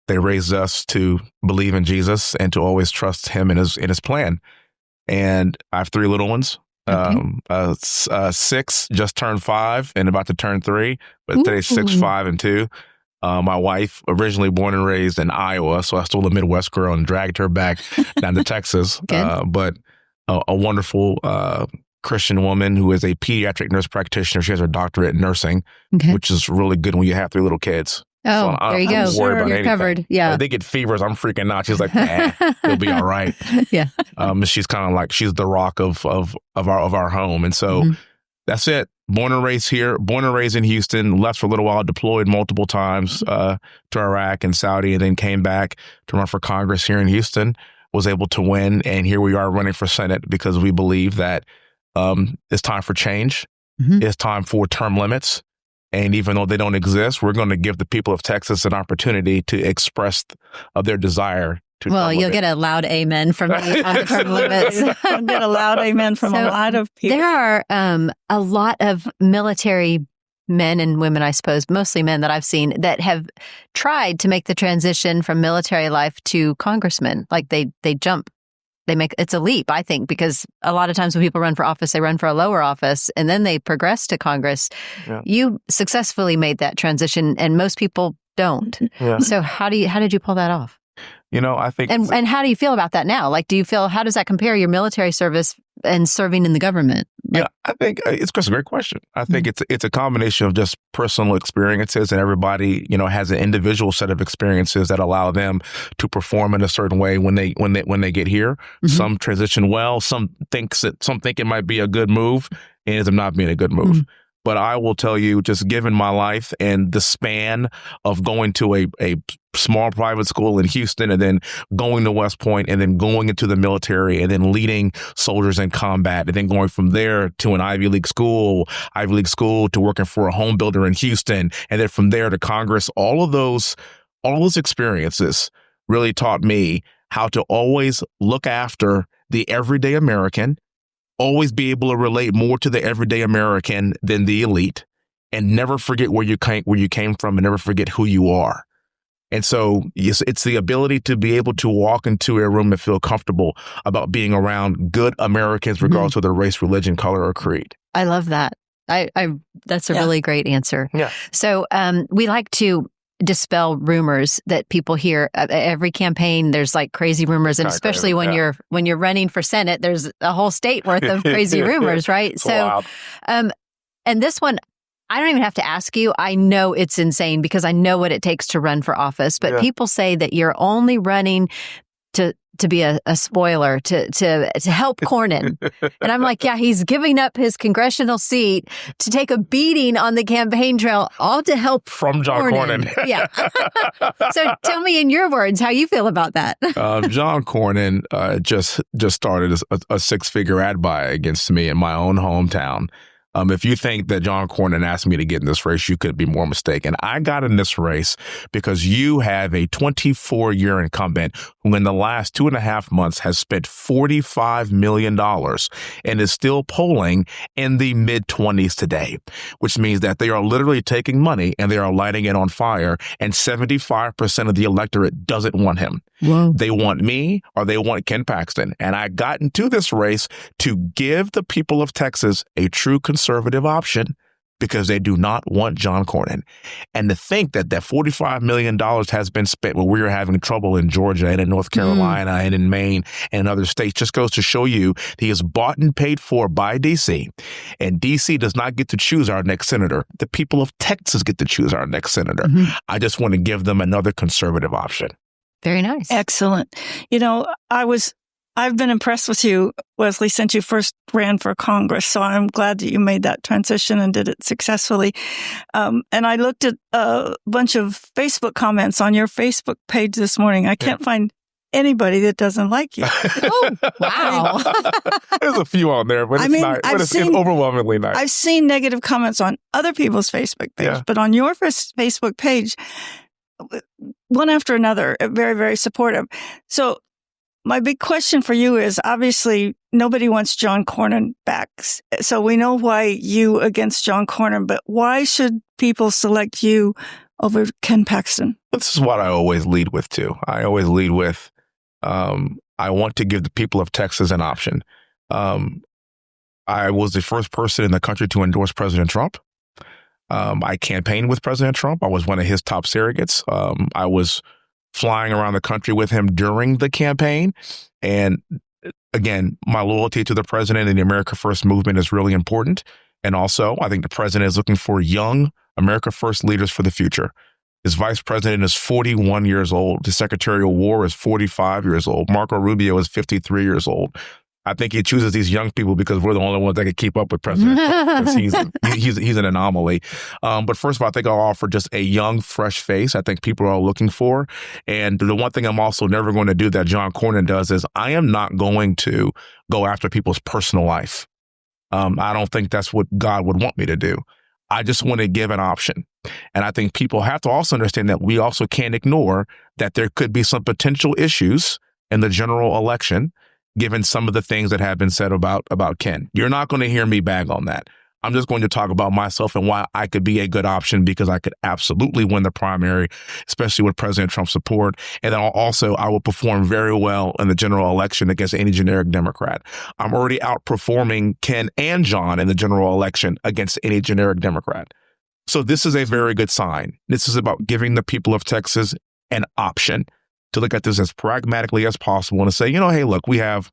They raised us to believe in Jesus and to always trust him in his plan. And I have 3 little ones. Okay. 6 just turned 5 and about to turn 3, but today's 6, 5, and 2. My wife, originally born and raised in Iowa, so I stole a Midwest girl and dragged her back down to Texas. But a wonderful Christian woman who is a pediatric nurse practitioner. She has her doctorate in nursing, which is really good when you have 3 little kids. Oh, so there you go. You're covered. Yeah. They get fevers. I'm freaking out. She's like, it'll be all right. Yeah. She's kind of like, she's the rock of our home. And so that's it. Born and raised here, born and raised in Houston, left for a little while, deployed multiple times to Iraq and Saudi, and then came back to run for Congress here in Houston, was able to win. And here we are running for Senate because we believe that it's time for change. It's time for term limits. And even though they don't exist, we're going to give the people of Texas an opportunity to express their desire to. Well, you'll get a loud amen from me on term limits. I'll get a loud amen from a lot of people. There are a lot of military men and women, I suppose, mostly men that I've seen that have tried to make the transition from military life to congressmen. Like they jump. It's a leap, I think, because a lot of times when people run for office, they run for a lower office and then they progress to Congress. Yeah. You successfully made that transition and most people don't. Yeah. So how did you pull that off? I think... And how do you feel about that now? Like, how does that compare your military service and serving in the government? Yeah, I think it's a great question. I think it's a combination of just personal experiences, and everybody, has an individual set of experiences that allow them to perform in a certain way when they get here. Some transition well, some think it might be a good move, and ends up not being a good move. But I will tell you, just given my life and the span of going to a small private school in Houston and then going to West Point and then going into the military and then leading soldiers in combat and then going from there to an Ivy League school to working for a home builder in Houston and then from there to Congress, all those experiences really taught me how to always look after the everyday American, always be able to relate more to the everyday American than the elite, and never forget where you came from and never forget who you are. And so it's the ability to be able to walk into a room and feel comfortable about being around good Americans, regardless of their race, religion, color, or creed. I love that. That's a really great answer. Yeah. So we like to dispel rumors that people hear. Every campaign, there's like crazy rumors, and especially when you're running for Senate, there's a whole state worth of crazy rumors, right? It's wild. And this one, I don't even have to ask you. I know it's insane because I know what it takes to run for office. But people say that you're only running to be a spoiler, to help Cornyn. And I'm like, he's giving up his congressional seat to take a beating on the campaign trail, all to help from John Cornyn. Yeah. So tell me in your words how you feel about that. John Cornyn just started a 6-figure ad buy against me in my own hometown. If you think that John Cornyn asked me to get in this race, you could be more mistaken. I got in this race because you have a 24-year incumbent who in the last 2.5 months has spent $45 million and is still polling in the mid-20s today, which means that they are literally taking money and they are lighting it on fire, and 75% of the electorate doesn't want him. Whoa. They want me or they want Ken Paxton. And I got into this race to give the people of Texas a true conservative option because they do not want John Cornyn. And to think that $45 million has been spent when we were having trouble in Georgia and in North Carolina and in Maine and other states just goes to show you he is bought and paid for by D.C. And D.C. does not get to choose our next senator. The people of Texas get to choose our next senator. I just want to give them another conservative option. Very nice. Excellent. I've been impressed with you, Wesley, since you first ran for Congress. So I'm glad that you made that transition and did it successfully. And I looked at a bunch of Facebook comments on your Facebook page this morning. I can't find anybody that doesn't like you. Oh, wow. There's a few on there, but it's overwhelmingly nice. I've seen negative comments on other people's Facebook page, but on your Facebook page, one after another, very, very supportive. So my big question for you is, obviously, nobody wants John Cornyn back. So we know why you against John Cornyn, but why should people select you over Ken Paxton? This is what I always lead with, too. I always lead with, I want to give the people of Texas an option. I was the first person in the country to endorse President Trump. I campaigned with President Trump. I was one of his top surrogates. I was flying around the country with him during the campaign. And again, my loyalty to the president and the America First movement is really important. And also, I think the president is looking for young America First leaders for the future. His vice president is 41 years old. His secretary of war is 45 years old. Marco Rubio is 53 years old. I think he chooses these young people because we're the only ones that can keep up with President Trump. He's an anomaly. But first of all, I think I'll offer just a young, fresh face. I think people are looking for. And the one thing I'm also never going to do that John Cornyn does is I am not going to go after people's personal life. I don't think that's what God would want me to do. I just want to give an option. And I think people have to also understand that we also can't ignore that there could be some potential issues in the general election, given some of the things that have been said about Ken. You're not going to hear me bag on that. I'm just going to talk about myself and why I could be a good option because I could absolutely win the primary, especially with President Trump's support. And then I will perform very well in the general election against any generic Democrat. I'm already outperforming Ken and John in the general election against any generic Democrat. So this is a very good sign. This is about giving the people of Texas an option to look at this as pragmatically as possible and to say, hey, look, we have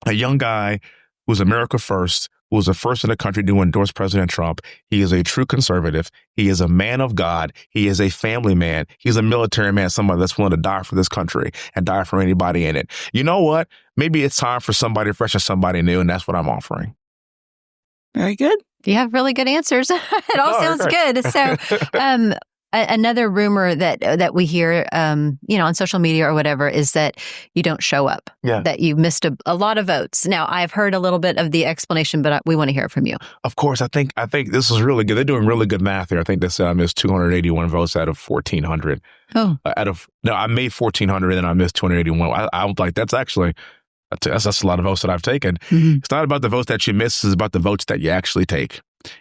a young guy who's America First, who was the first in the country to endorse President Trump. He is a true conservative. He is a man of God. He is a family man. He's a military man, somebody that's willing to die for this country and die for anybody in it. You know what? Maybe it's time for somebody fresh and somebody new, and that's what I'm offering. Very good. You have really good answers. It all sounds good. So, another rumor that we hear, on social media or whatever, is that you don't show up. Yeah. That you missed a lot of votes. Now, I've heard a little bit of the explanation, but we want to hear it from you. Of course, I think this is really good. They're doing really good math here. I think they said I missed 281 votes out of 1,400. Oh, I made 1,400 and then I missed 281. I was like, that's a lot of votes that I've taken. Mm-hmm. It's not about the votes that you miss; it's about the votes that you actually take.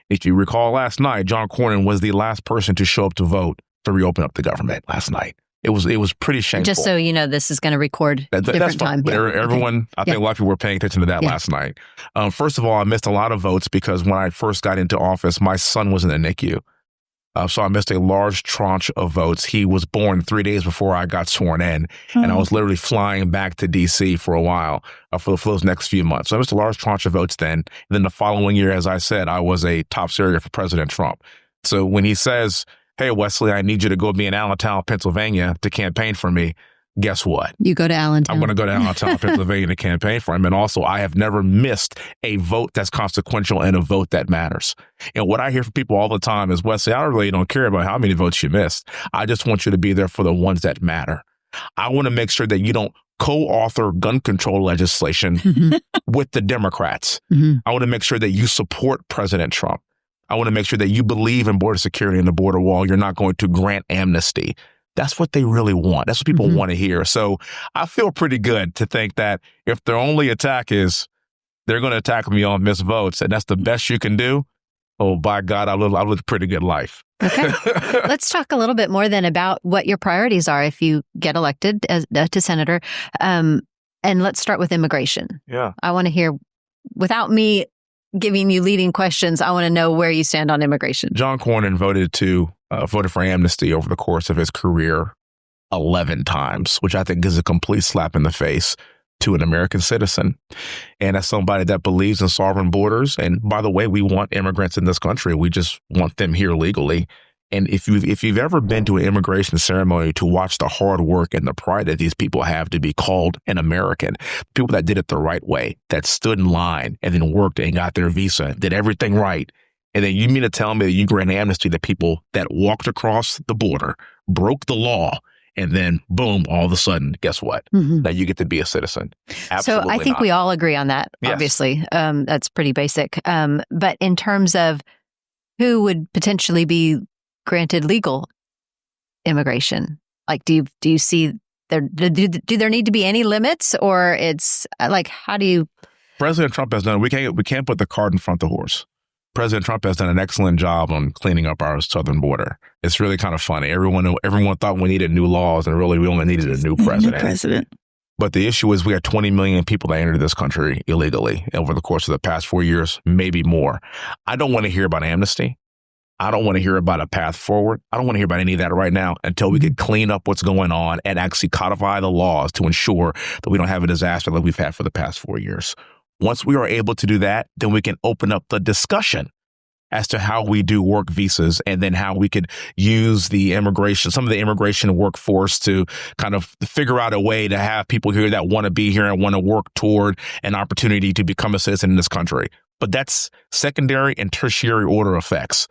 If you recall last night, John Cornyn was the last person to show up to vote to reopen up the government last night. It was pretty shameful. Just so you know, this is going to record different time. But everyone, I think a lot of people were paying attention to that last night. First of all, I missed a lot of votes because when I first got into office, my son was in the NICU. So I missed a large tranche of votes. He was born 3 days before I got sworn in, and I was literally flying back to D.C. for a while for those next few months. So I missed a large tranche of votes then. And then the following year, as I said, I was a top surrogate for President Trump. So when he says, hey, Wesley, I need you to go be in Allentown, Pennsylvania to campaign for me, guess what? You go to Allentown. I'm going to go to Allentown, Pennsylvania to campaign for him. And also, I have never missed a vote that's consequential and a vote that matters. And what I hear from people all the time is, Wesley, I really don't care about how many votes you missed. I just want you to be there for the ones that matter. I want to make sure that you don't co-author gun control legislation with the Democrats. Mm-hmm. I want to make sure that you support President Trump. I want to make sure that you believe in border security and the border wall. You're not going to grant amnesty. That's what they really want. That's what people want to hear. So I feel pretty good to think that if their only attack is they're going to attack me on missed votes, and that's the best you can do, oh, by God, I live a pretty good life. Okay. Let's talk a little bit more then about what your priorities are if you get elected to senator. And let's start with immigration. Yeah. I want to hear, without me giving you leading questions, I want to know where you stand on immigration. John Cornyn voted for amnesty over the course of his career 11 times, which I think is a complete slap in the face to an American citizen. And as somebody that believes in sovereign borders, and by the way, we want immigrants in this country. We just want them here legally. And if you've ever been to an immigration ceremony to watch the hard work and the pride that these people have to be called an American, people that did it the right way, that stood in line and then worked and got their visa, did everything right. And then you mean to tell me that you grant amnesty to people that walked across the border, broke the law, and then boom, all of a sudden, guess what? Mm-hmm. Now you get to be a citizen. Absolutely so I think we all agree on that, obviously. Yes. That's pretty basic. But in terms of who would potentially be granted legal immigration, like do you see do there need to be any limits, or it's like, how do you? President Trump has done, we can't put the cart in front of the horse. President Trump has done an excellent job on cleaning up our southern border. It's really kind of funny. Everyone thought we needed new laws, and really we only needed a new president. But the issue is we had 20 million people that entered this country illegally over the course of the past 4 years, maybe more. I don't want to hear about amnesty. I don't want to hear about a path forward. I don't want to hear about any of that right now until we can clean up what's going on and actually codify the laws to ensure that we don't have a disaster like we've had for the past 4 years. Once we are able to do that, then we can open up the discussion as to how we do work visas and then how we could use some of the immigration workforce to kind of figure out a way to have people here that want to be here and want to work toward an opportunity to become a citizen in this country. But that's secondary and tertiary order effects.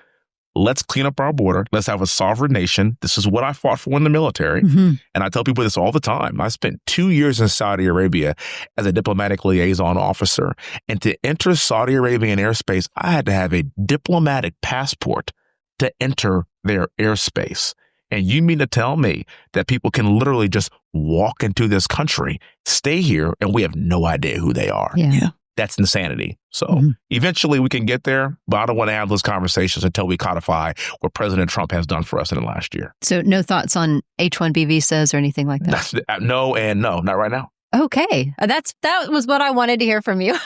Let's clean up our border. Let's have a sovereign nation. This is what I fought for in the military. And I tell people this all the time. I spent 2 years in Saudi Arabia as a diplomatic liaison officer. And to enter Saudi Arabian airspace, I had to have a diplomatic passport to enter their airspace. And you mean to tell me that people can literally just walk into this country, stay here, and we have no idea who they are? Yeah. That's insanity. So eventually we can get there, but I don't want to have those conversations until we codify what President Trump has done for us in the last year. So no thoughts on H-1B visas or anything like that? No, not right now. Okay. That was what I wanted to hear from you.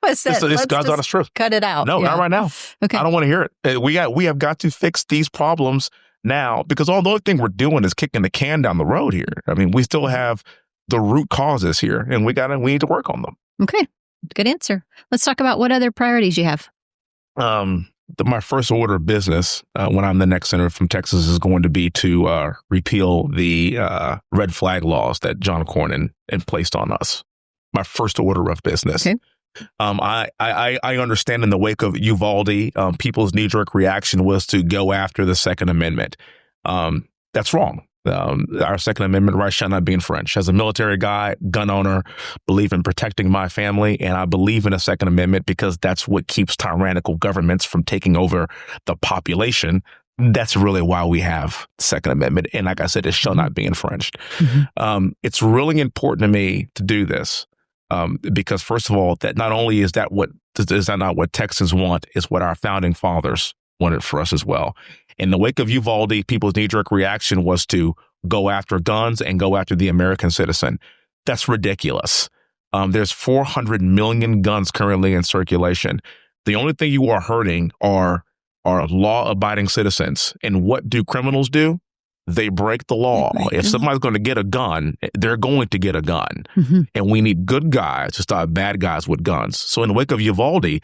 It's God's honest truth. Cut it out. No, not right now. Okay. I don't want to hear it. We have got to fix these problems now, because all the only thing we're doing is kicking the can down the road here. I mean, we still have the root causes here, and we need to work on them. Okay. Good answer. Let's talk about what other priorities you have. My first order of business when I'm the next senator from Texas is going to be to repeal the red flag laws that John Cornyn placed on us. My first order of business. Okay. I understand in the wake of Uvalde, people's knee-jerk reaction was to go after the Second Amendment. That's wrong. Our Second Amendment rights shall not be infringed. As a military guy, gun owner, believe in protecting my family, and I believe in a Second Amendment because that's what keeps tyrannical governments from taking over the population. That's really why we have the Second Amendment. And like I said, it shall not be infringed. It's really important to me to do this because, first of all, that not only is that not what Texans want, it's what our founding fathers wanted for us as well. In the wake of Uvalde, people's knee-jerk reaction was to go after guns and go after the American citizen. That's ridiculous. There's 400 million guns currently in circulation. The only thing you are hurting are law-abiding citizens. And what do criminals do? They break the law. If somebody's going to get a gun, they're going to get a gun. And we need good guys to stop bad guys with guns. So in the wake of Uvalde,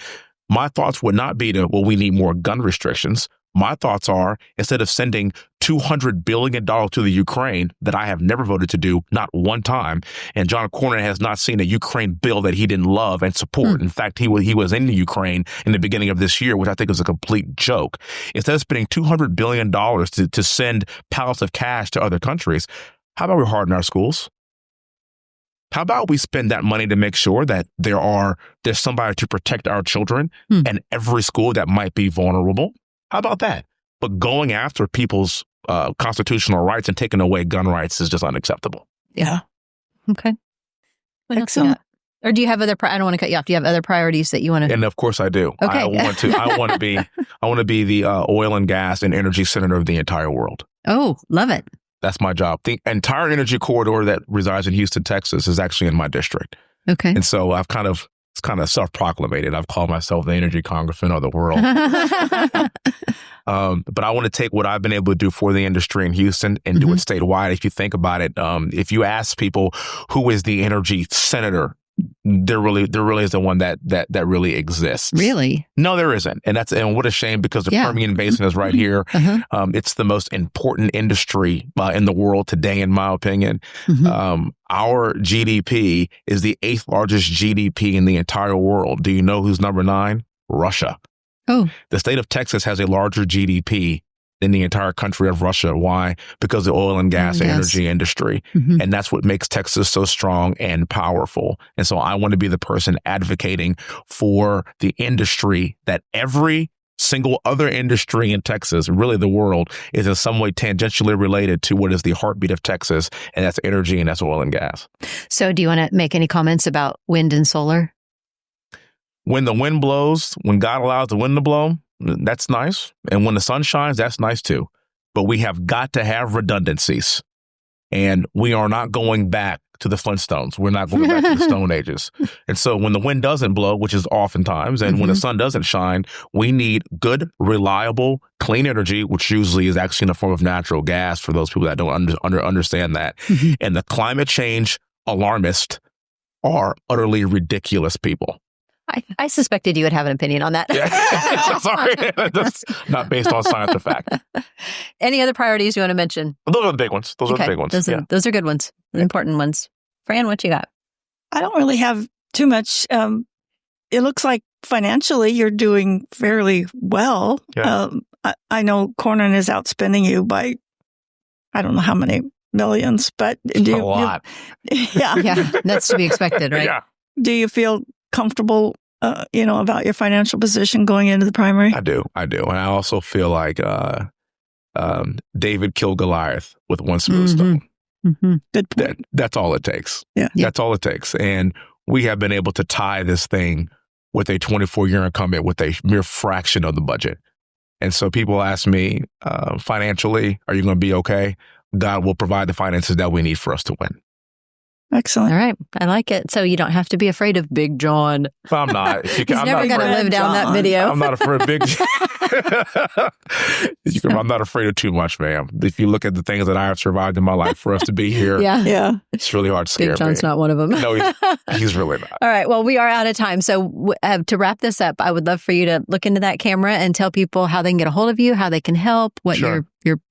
my thoughts would not be we need more gun restrictions. My thoughts are, instead of sending $200 billion to the Ukraine that I have never voted to do, not one time, and John Cornyn has not seen a Ukraine bill that he didn't love and support. In fact, he was in the Ukraine in the beginning of this year, which I think is a complete joke. Instead of spending $200 billion to send pallets of cash to other countries, how about we harden our schools? How about we spend that money to make sure that there's somebody to protect our children in every school that might be vulnerable? How about that? But going after people's constitutional rights and taking away gun rights is just unacceptable. Yeah. Okay. Excellent. Or do you have other? I don't want to cut you off. Do you have other priorities that you want to? And of course I do. Okay. I want to be the oil and gas and energy senator of the entire world. Oh, love it. That's my job. The entire energy corridor that resides in Houston, Texas, is actually in my district. Okay. And so it's kind of self-proclamated. I've called myself the energy congressman of the world. But I want to take what I've been able to do for the industry in Houston and do it statewide. If you think about it, if you ask people who is the energy senator, there really isn't one that really exists. Really? No, there isn't. And what a shame, because the Permian Basin is right here. It's the most important industry in the world today, in my opinion. Our GDP is the 8th largest GDP in the entire world. Do you know who's number 9? Russia. Oh. The state of Texas has a larger GDP than the entire country of Russia. Why? Because of the oil and gas and energy industry. And that's what makes Texas so strong and powerful. And so I want to be the person advocating for the industry that every single other industry in Texas, really the world, is in some way tangentially related to what is the heartbeat of Texas, and that's energy and that's oil and gas. So do you want to make any comments about wind and solar? when the wind blows, when God allows the wind to blow, that's nice. And when the sun shines, that's nice too. But we have got to have redundancies. And we are not going back to the Flintstones. We're not going back to the Stone Ages. And so when the wind doesn't blow, which is oftentimes, and when the sun doesn't shine, we need good, reliable, clean energy, which usually is actually in the form of natural gas for those people that don't understand that. And the climate change alarmists are utterly ridiculous people. I suspected you would have an opinion on that. Yeah. Sorry. That's not based on science or fact. Any other priorities you want to mention? Those are the big ones. Those are the big ones. Those are good ones. Important ones. Fran, what you got? I don't really have too much. It looks like financially you're doing fairly well. Yeah. I know Cornyn is outspending you by, I don't know how many millions, but a lot. Yeah, that's to be expected, right? Yeah. Do you feel comfortable, about your financial position going into the primary? I do. And I also feel like David killed Goliath with one smooth stone. Good point. That's all it takes. Yeah. That's all it takes. And we have been able to tie this thing with a 24-year incumbent with a mere fraction of the budget. And so people ask me, financially, are you going to be okay? God will provide the finances that we need for us to win. Excellent. All right. I like it. So you don't have to be afraid of Big John. I'm not. He's never going to live down that video. I'm not afraid of Big John. I'm not afraid of too much, ma'am. If you look at the things that I have survived in my life for us to be here, it's really hard to scare me. Big John's not one of them. No, he's really not. All right. Well, we are out of time. So to wrap this up, I would love for you to look into that camera and tell people how they can get a hold of you, how they can help, what your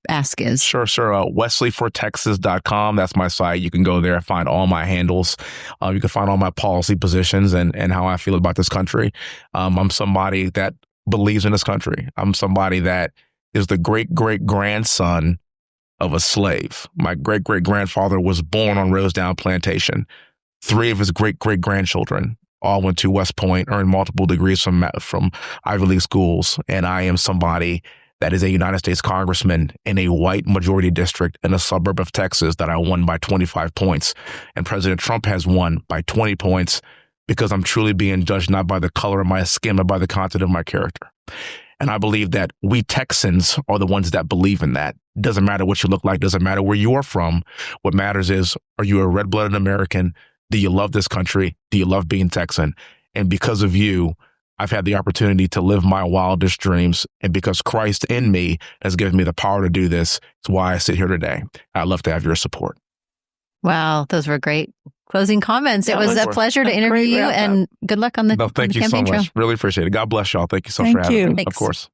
ask is. Sure. WesleyforTexas.com. That's my site. You can go there and find all my handles. You can find all my policy positions and how I feel about this country. I'm somebody that believes in this country. I'm somebody that is the great-great-grandson of a slave. My great-great-grandfather was born on Rosedale Plantation. 3 of his great-great-grandchildren all went to West Point, earned multiple degrees from Ivy League schools. And I am somebody that is a United States congressman in a white majority district in a suburb of Texas that I won by 25 points. And President Trump has won by 20 points because I'm truly being judged not by the color of my skin, but by the content of my character. And I believe that we Texans are the ones that believe in that. Doesn't matter what you look like, doesn't matter where you are from. What matters is, are you a red-blooded American? Do you love this country? Do you love being Texan? And because of you, I've had the opportunity to live my wildest dreams. And because Christ in me has given me the power to do this, it's why I sit here today. I'd love to have your support. Wow, those were great closing comments. It was a pleasure to interview you, and good luck on the thank you so much. Really appreciate it. God bless y'all. Thank you so much for having me. Thanks. Of course.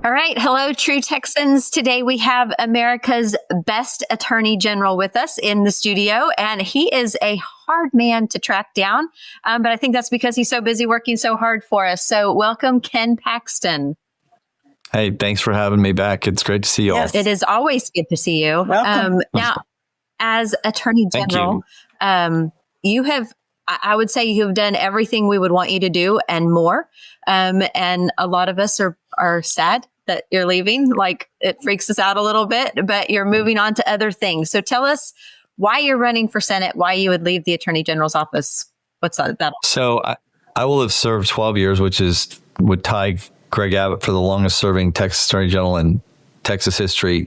All right. Hello, true Texans. Today we have America's best attorney general with us in the studio, and he is a hard man to track down. But I think that's because he's so busy working so hard for us. So welcome, Ken Paxton. Hey, thanks for having me back. It's great to see you all. It is always good to see you. Welcome. Now, as attorney general, you have, I would say you have done everything we would want you to do and more. And a lot of us are sad that you're leaving. Like, it freaks us out a little bit, but you're moving on to other things. So tell us why you're running for Senate, why you would leave the Attorney General's office. What's that? So I will have served 12 years, which would tie Greg Abbott for the longest serving Texas Attorney General in Texas history.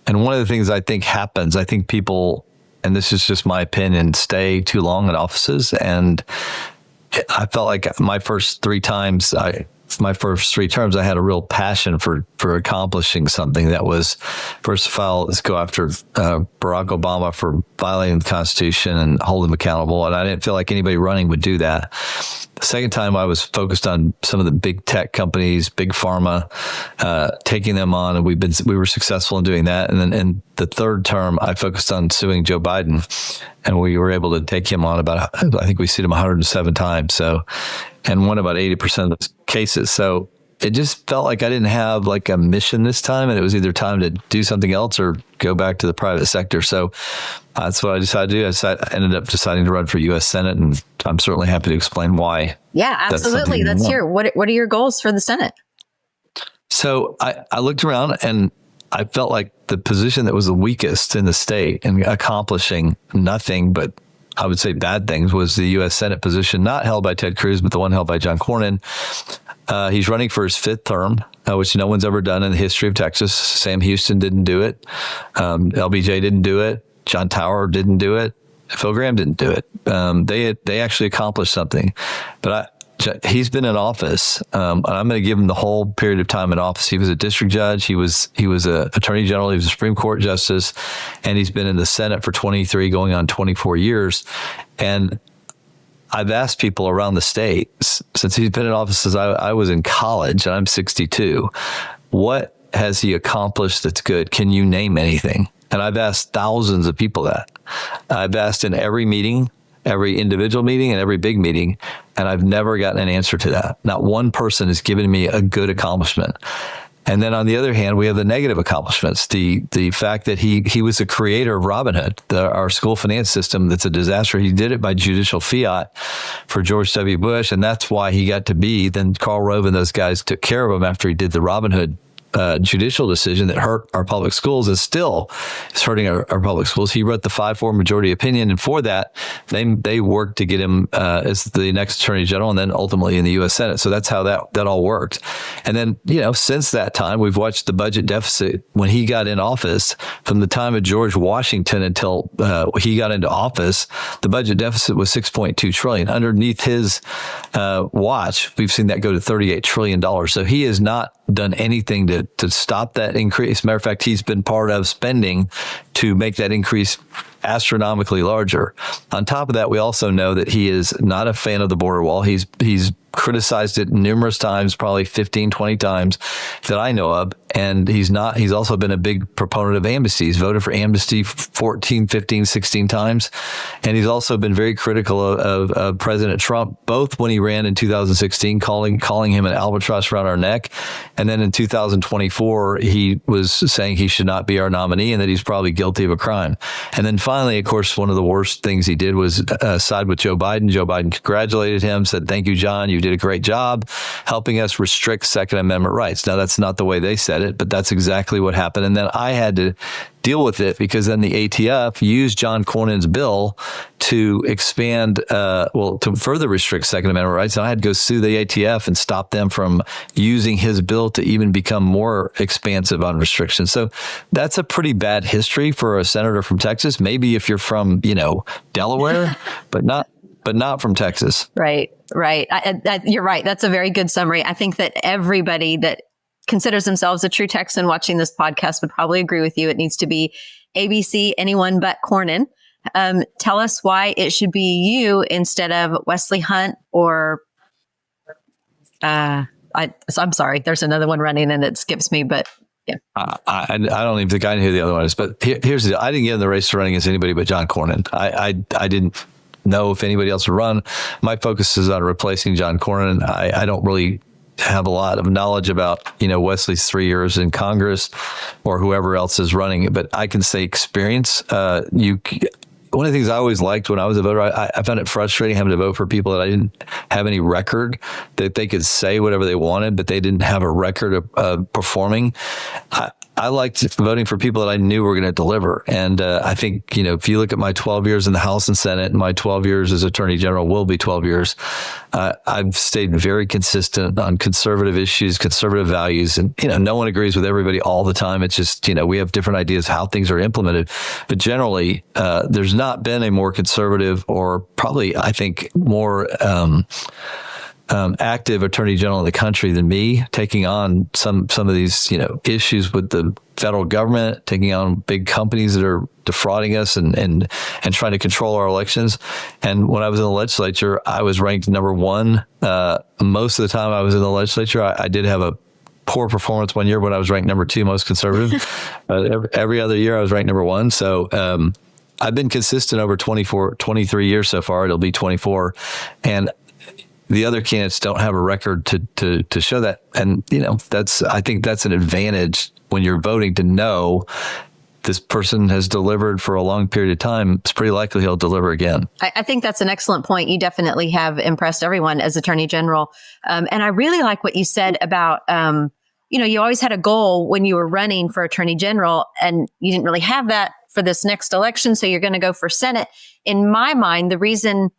And one of the things I think happens, I think people, and this is just my opinion, stay too long in offices. And I felt like my first 3 terms, I had a real passion for accomplishing something that was, first of all, let's go after Barack Obama for violating the Constitution and hold him accountable. And I didn't feel like anybody running would do that. The second time, I was focused on some of the big tech companies, big pharma, taking them on, and we were successful in doing that. And then in the third term, I focused on suing Joe Biden, and we were able to take him on I think we sued him 107 times. So, and won about 80% of the cases. So it just felt like I didn't have like a mission this time, and it was either time to do something else or go back to the private sector. So that's what I decided to do. I ended up deciding to run for U.S. Senate, and I'm certainly happy to explain why. Yeah, absolutely. Let's hear. What are your goals for the Senate? So I looked around, and I felt like the position that was the weakest in the state and accomplishing nothing but I would say bad things, was the U.S. Senate position, not held by Ted Cruz, but the one held by John Cornyn. He's running for his 5th term, which no one's ever done in the history of Texas. Sam Houston didn't do it. LBJ didn't do it. John Tower didn't do it. Phil Gramm didn't do it. They actually accomplished something. But he's been in office, and I'm going to give him the whole period of time in office. He was a district judge. He was a attorney general. He was a Supreme Court justice, and he's been in the Senate for 23, going on 24 years. And I've asked people around the state, since he's been in office since I was in college, and I'm 62, what has he accomplished that's good? Can you name anything? And I've asked thousands of people that. I've asked in every meeting, every individual meeting and every big meeting, and I've never gotten an answer to that. Not one person has given me a good accomplishment. And then on the other hand, we have the negative accomplishments. The fact that he was the creator of Robinhood, our school finance system that's a disaster. He did it by judicial fiat for George W. Bush, and that's why he got to be. Then Karl Rove and those guys took care of him after he did the Robinhood judicial decision that hurt our public schools, and still is hurting our public schools. He wrote the 5-4 majority opinion, and for that, they worked to get him as the next attorney general, and then ultimately in the U.S. Senate. So that's how that all worked. And then, since that time, we've watched the budget deficit when he got in office. From the time of George Washington until he got into office, the budget deficit was $6.2 trillion. Underneath his watch, we've seen that go to $38 trillion. So he has not done anything to stop that increase. Matter of fact, he's been part of spending to make that increase astronomically larger. On top of that, we also know that he is not a fan of the border wall. He's criticized it numerous times, probably 15, 20 times that I know of. And he's also been a big proponent of amnesty. He's voted for amnesty 14, 15, 16 times. And he's also been very critical of President Trump, both when he ran in 2016, calling him an albatross around our neck. And then in 2024, he was saying he should not be our nominee and that he's probably guilty of a crime. And then finally, of course, one of the worst things he did was side with Joe Biden. Joe Biden congratulated him, said, "Thank you, John. You did a great job helping us restrict Second Amendment rights." Now, that's not the way they said it, but that's exactly what happened. And then I had to deal with it because then the ATF used John Cornyn's bill to expand, to further restrict Second Amendment rights. And I had to go sue the ATF and stop them from using his bill to even become more expansive on restrictions. So that's a pretty bad history for a senator from Texas. Maybe if you're from, Delaware, but not from Texas. Right. You're right. That's a very good summary. I think that everybody that considers themselves a true Texan watching this podcast would probably agree with you. It needs to be ABC, anyone but Cornyn. Tell us why it should be you instead of Wesley Hunt or I'm sorry, there's another one running and it skips me, but yeah. I don't even think I know who the other one is, but here's the deal. I didn't get in the race to run against anybody but John Cornyn. I didn't know if anybody else would run. My focus is on replacing John Cornyn. I don't really have a lot of knowledge about, Wesley's 3 years in Congress or whoever else is running. But I can say experience. One of the things I always liked when I was a voter, I found it frustrating having to vote for people that I didn't have any record, that they could say whatever they wanted, but they didn't have a record of performing. I liked voting for people that I knew were going to deliver. And I think, if you look at my 12 years in the House and Senate, and my 12 years as Attorney General will be 12 years, I've stayed very consistent on conservative issues, conservative values. And, no one agrees with everybody all the time. It's just, we have different ideas how things are implemented. But generally, there's not been a more conservative or probably, I think, more active attorney general in the country than me, taking on some of these, issues with the federal government, taking on big companies that are defrauding us and trying to control our elections. And when I was in the legislature, I was ranked number one. Most of the time I was in the legislature, I did have a poor performance one year when I was ranked number 2 most conservative. Every other year I was ranked number 1. So I've been consistent over 23 years so far. It'll be 24. And the other candidates don't have a record to show that. And, I think that's an advantage when you're voting, to know this person has delivered for a long period of time. It's pretty likely he'll deliver again. I think that's an excellent point. You definitely have impressed everyone as Attorney General. And I really like what you said about, you always had a goal when you were running for Attorney General, and you didn't really have that for this next election. So you're going to go for Senate. In my mind, the reason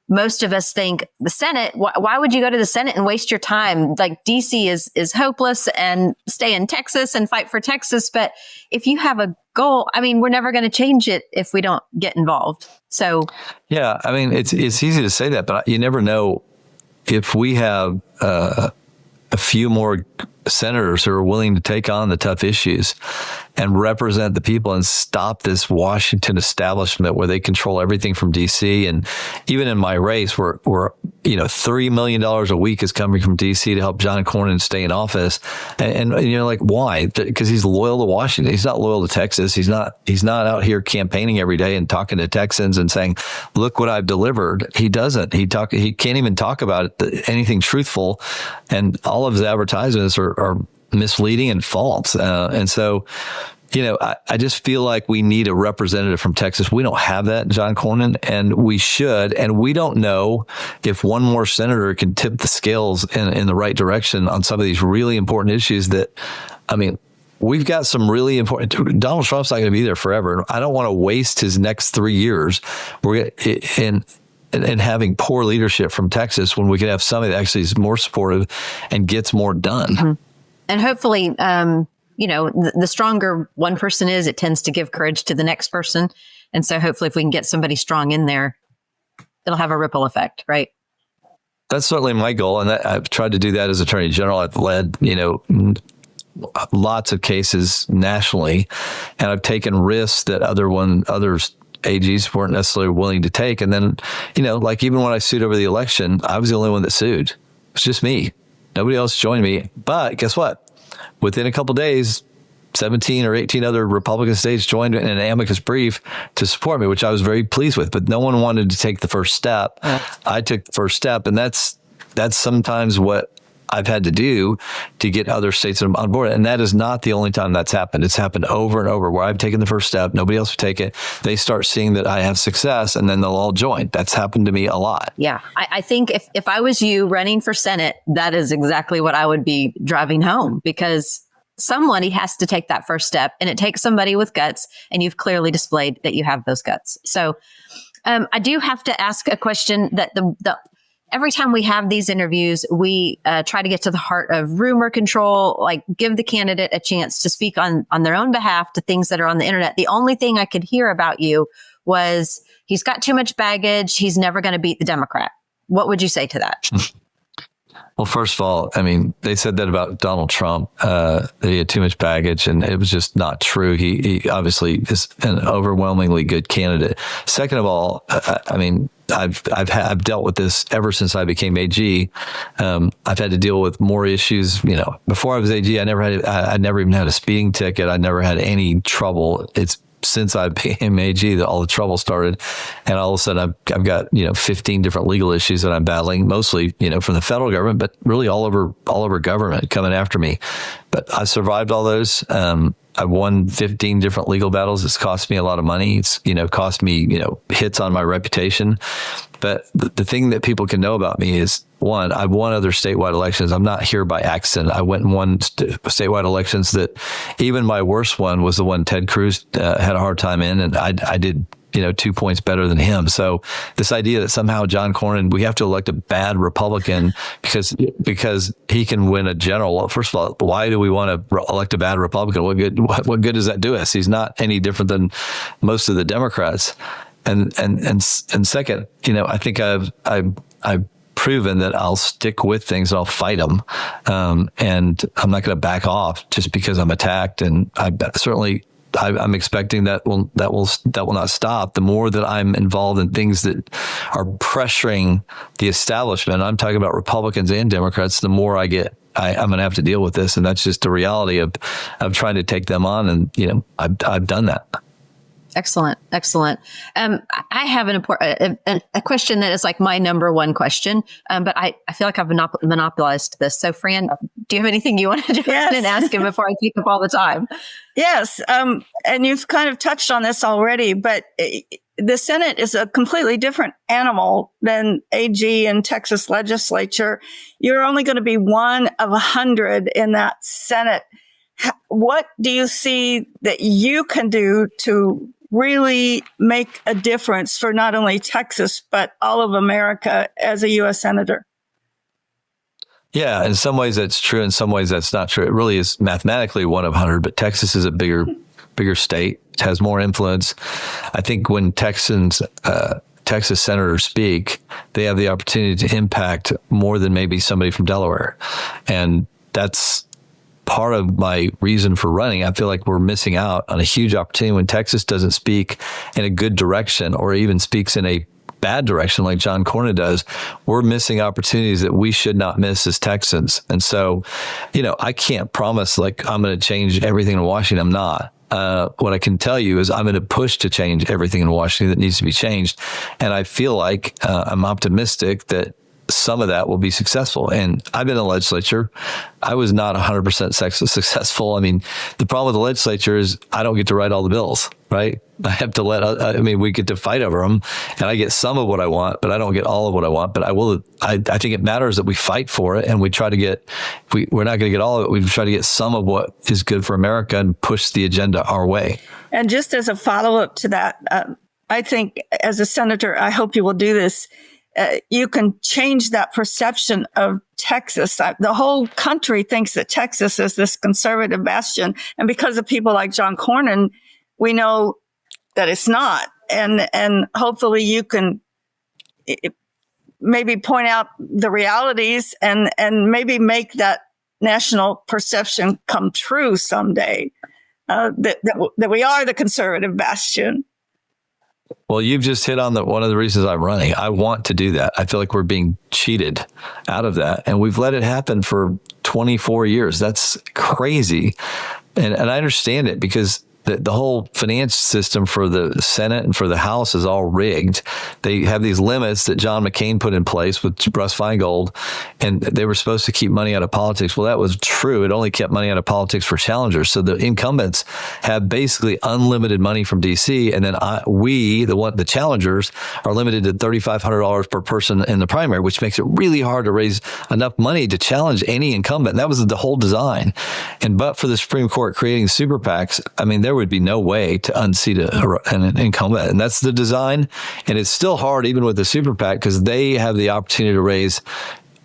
most of us think the Senate, why would you go to the Senate and waste your time? Like DC is hopeless, and stay in Texas and fight for Texas. But if you have a goal, I mean, we're never going to change it if we don't get involved. So, yeah, I mean, it's easy to say that, but you never know if we have a few more senators who are willing to take on the tough issues and represent the people and stop this Washington establishment where they control everything from DC. And even in my race, where $3 million a week is coming from DC to help John Cornyn stay in office. And you're like, why? Because he's loyal to Washington. He's not loyal to Texas. He's not out here campaigning every day and talking to Texans and saying, look what I've delivered. He doesn't. He can't even talk about anything truthful. And all of his advertisements are misleading and false. And so, I just feel like we need a representative from Texas. We don't have that, John Cornyn, and we should. And we don't know if one more senator can tip the scales in the right direction on some of these really important issues that, I mean, we've got some really important. Donald Trump's not going to be there forever. I don't want to waste his next 3 years and having poor leadership from Texas when we could have somebody that actually is more supportive and gets more done. Mm-hmm. And hopefully, the stronger one person is, it tends to give courage to the next person. And so hopefully if we can get somebody strong in there, it'll have a ripple effect, right? That's certainly my goal. And I've tried to do that as Attorney General. I've led, lots of cases nationally, and I've taken risks that others AGs weren't necessarily willing to take. And then, like even when I sued over the election, I was the only one that sued. It's just me. Nobody else joined me. But guess what? Within a couple of days, 17 or 18 other Republican states joined in an amicus brief to support me, which I was very pleased with. But no one wanted to take the first step. I took the first step, and that's sometimes what I've had to do to get other states on board. And that is not the only time that's happened. It's happened over and over where I've taken the first step. Nobody else would take it. They start seeing that I have success, and then they'll all join. That's happened to me a lot. Yeah. I think if I was you running for Senate, that is exactly what I would be driving home, because somebody has to take that first step, and it takes somebody with guts, and you've clearly displayed that you have those guts. So I do have to ask a question that every time we have these interviews, we try to get to the heart of rumor control, like give the candidate a chance to speak on their own behalf to things that are on the internet. The only thing I could hear about you was he's got too much baggage. He's never going to beat the Democrat. What would you say to that? Well, first of all, I mean, they said that about Donald Trump, that he had too much baggage, and it was just not true. He obviously is an overwhelmingly good candidate. Second of all, I mean, I've dealt with this ever since I became AG. I've had to deal with more issues. Before I was AG, I never even had a speeding ticket. I never had any trouble. It's since I became AG that all the trouble started, and all of a sudden I've got 15 different legal issues that I'm battling, mostly from the federal government, but really all over government coming after me. But I survived all those. I've won 15 different legal battles. It's cost me a lot of money. It's cost me hits on my reputation. But the thing that people can know about me is, one, I've won other statewide elections. I'm not here by accident. I went and won statewide elections that even my worst one was the one Ted Cruz had a hard time in, and I did 2 points better than him. So this idea that somehow John Cornyn, we have to elect a bad Republican because he can win a general. Well, first of all, why do we want to elect a bad Republican? What good does that do us? He's not any different than most of the Democrats. And second, I think I've proven that I'll stick with things. I'll fight them. And I'm not going to back off just because I'm attacked. And I'm expecting that will not stop. The more that I'm involved in things that are pressuring the establishment, I'm talking about Republicans and Democrats, the more I'm going to have to deal with this. And that's just the reality of trying to take them on. And, I've done that. Excellent. I have a question that is like my number one question, but I feel like I've monopolized this. So, Fran, do you have anything you want to do and ask him before I take up all the time? Yes. And you've kind of touched on this already, but the Senate is a completely different animal than AG and Texas legislature. You're only going to be one of 100 in that Senate. What do you see that you can do to really make a difference for not only Texas, but all of America as a U.S. Senator? Yeah, in some ways that's true. In some ways that's not true. It really is mathematically 1 of 100, but Texas is a bigger state. It has more influence. I think when Texas senators speak, they have the opportunity to impact more than maybe somebody from Delaware. And that's part of my reason for running. I feel like we're missing out on a huge opportunity when Texas doesn't speak in a good direction or even speaks in a bad direction like John Cornyn does. We're missing opportunities that we should not miss as Texans. And so, I can't promise like I'm going to change everything in Washington. I'm not. What I can tell you is I'm going to push to change everything in Washington that needs to be changed. And I feel like I'm optimistic that some of that will be successful. And I've been in the legislature. I was not 100% successful. I mean, the problem with the legislature is I don't get to write all the bills, right? I have to we get to fight over them, and I get some of what I want, but I don't get all of what I want. But I think it matters that we fight for it, and we try to get, we're not going to get all of it. We try to get some of what is good for America and push the agenda our way. And just as a follow-up to that, I think as a senator, I hope you will do this. You can change that perception of Texas. The whole country thinks that Texas is this conservative bastion. And because of people like John Cornyn, we know that it's not. And hopefully you can maybe point out the realities and maybe make that national perception come true someday, that we are the conservative bastion. Well, you've just hit on one of the reasons I'm running. I want to do that. I feel like we're being cheated out of that. And we've let it happen for 24 years. That's crazy. And I understand it because the whole finance system for the Senate and for the House is all rigged. They have these limits that John McCain put in place with Russ Feingold, and they were supposed to keep money out of politics. Well, that was true. It only kept money out of politics for challengers. So the incumbents have basically unlimited money from DC, and then the challengers, are limited to $3,500 per person in the primary, which makes it really hard to raise enough money to challenge any incumbent. That was the whole design. But for the Supreme Court creating super PACs, I mean, there would be no way to unseat an incumbent. And that's the design. And it's still hard, even with the super PAC, because they have the opportunity to raise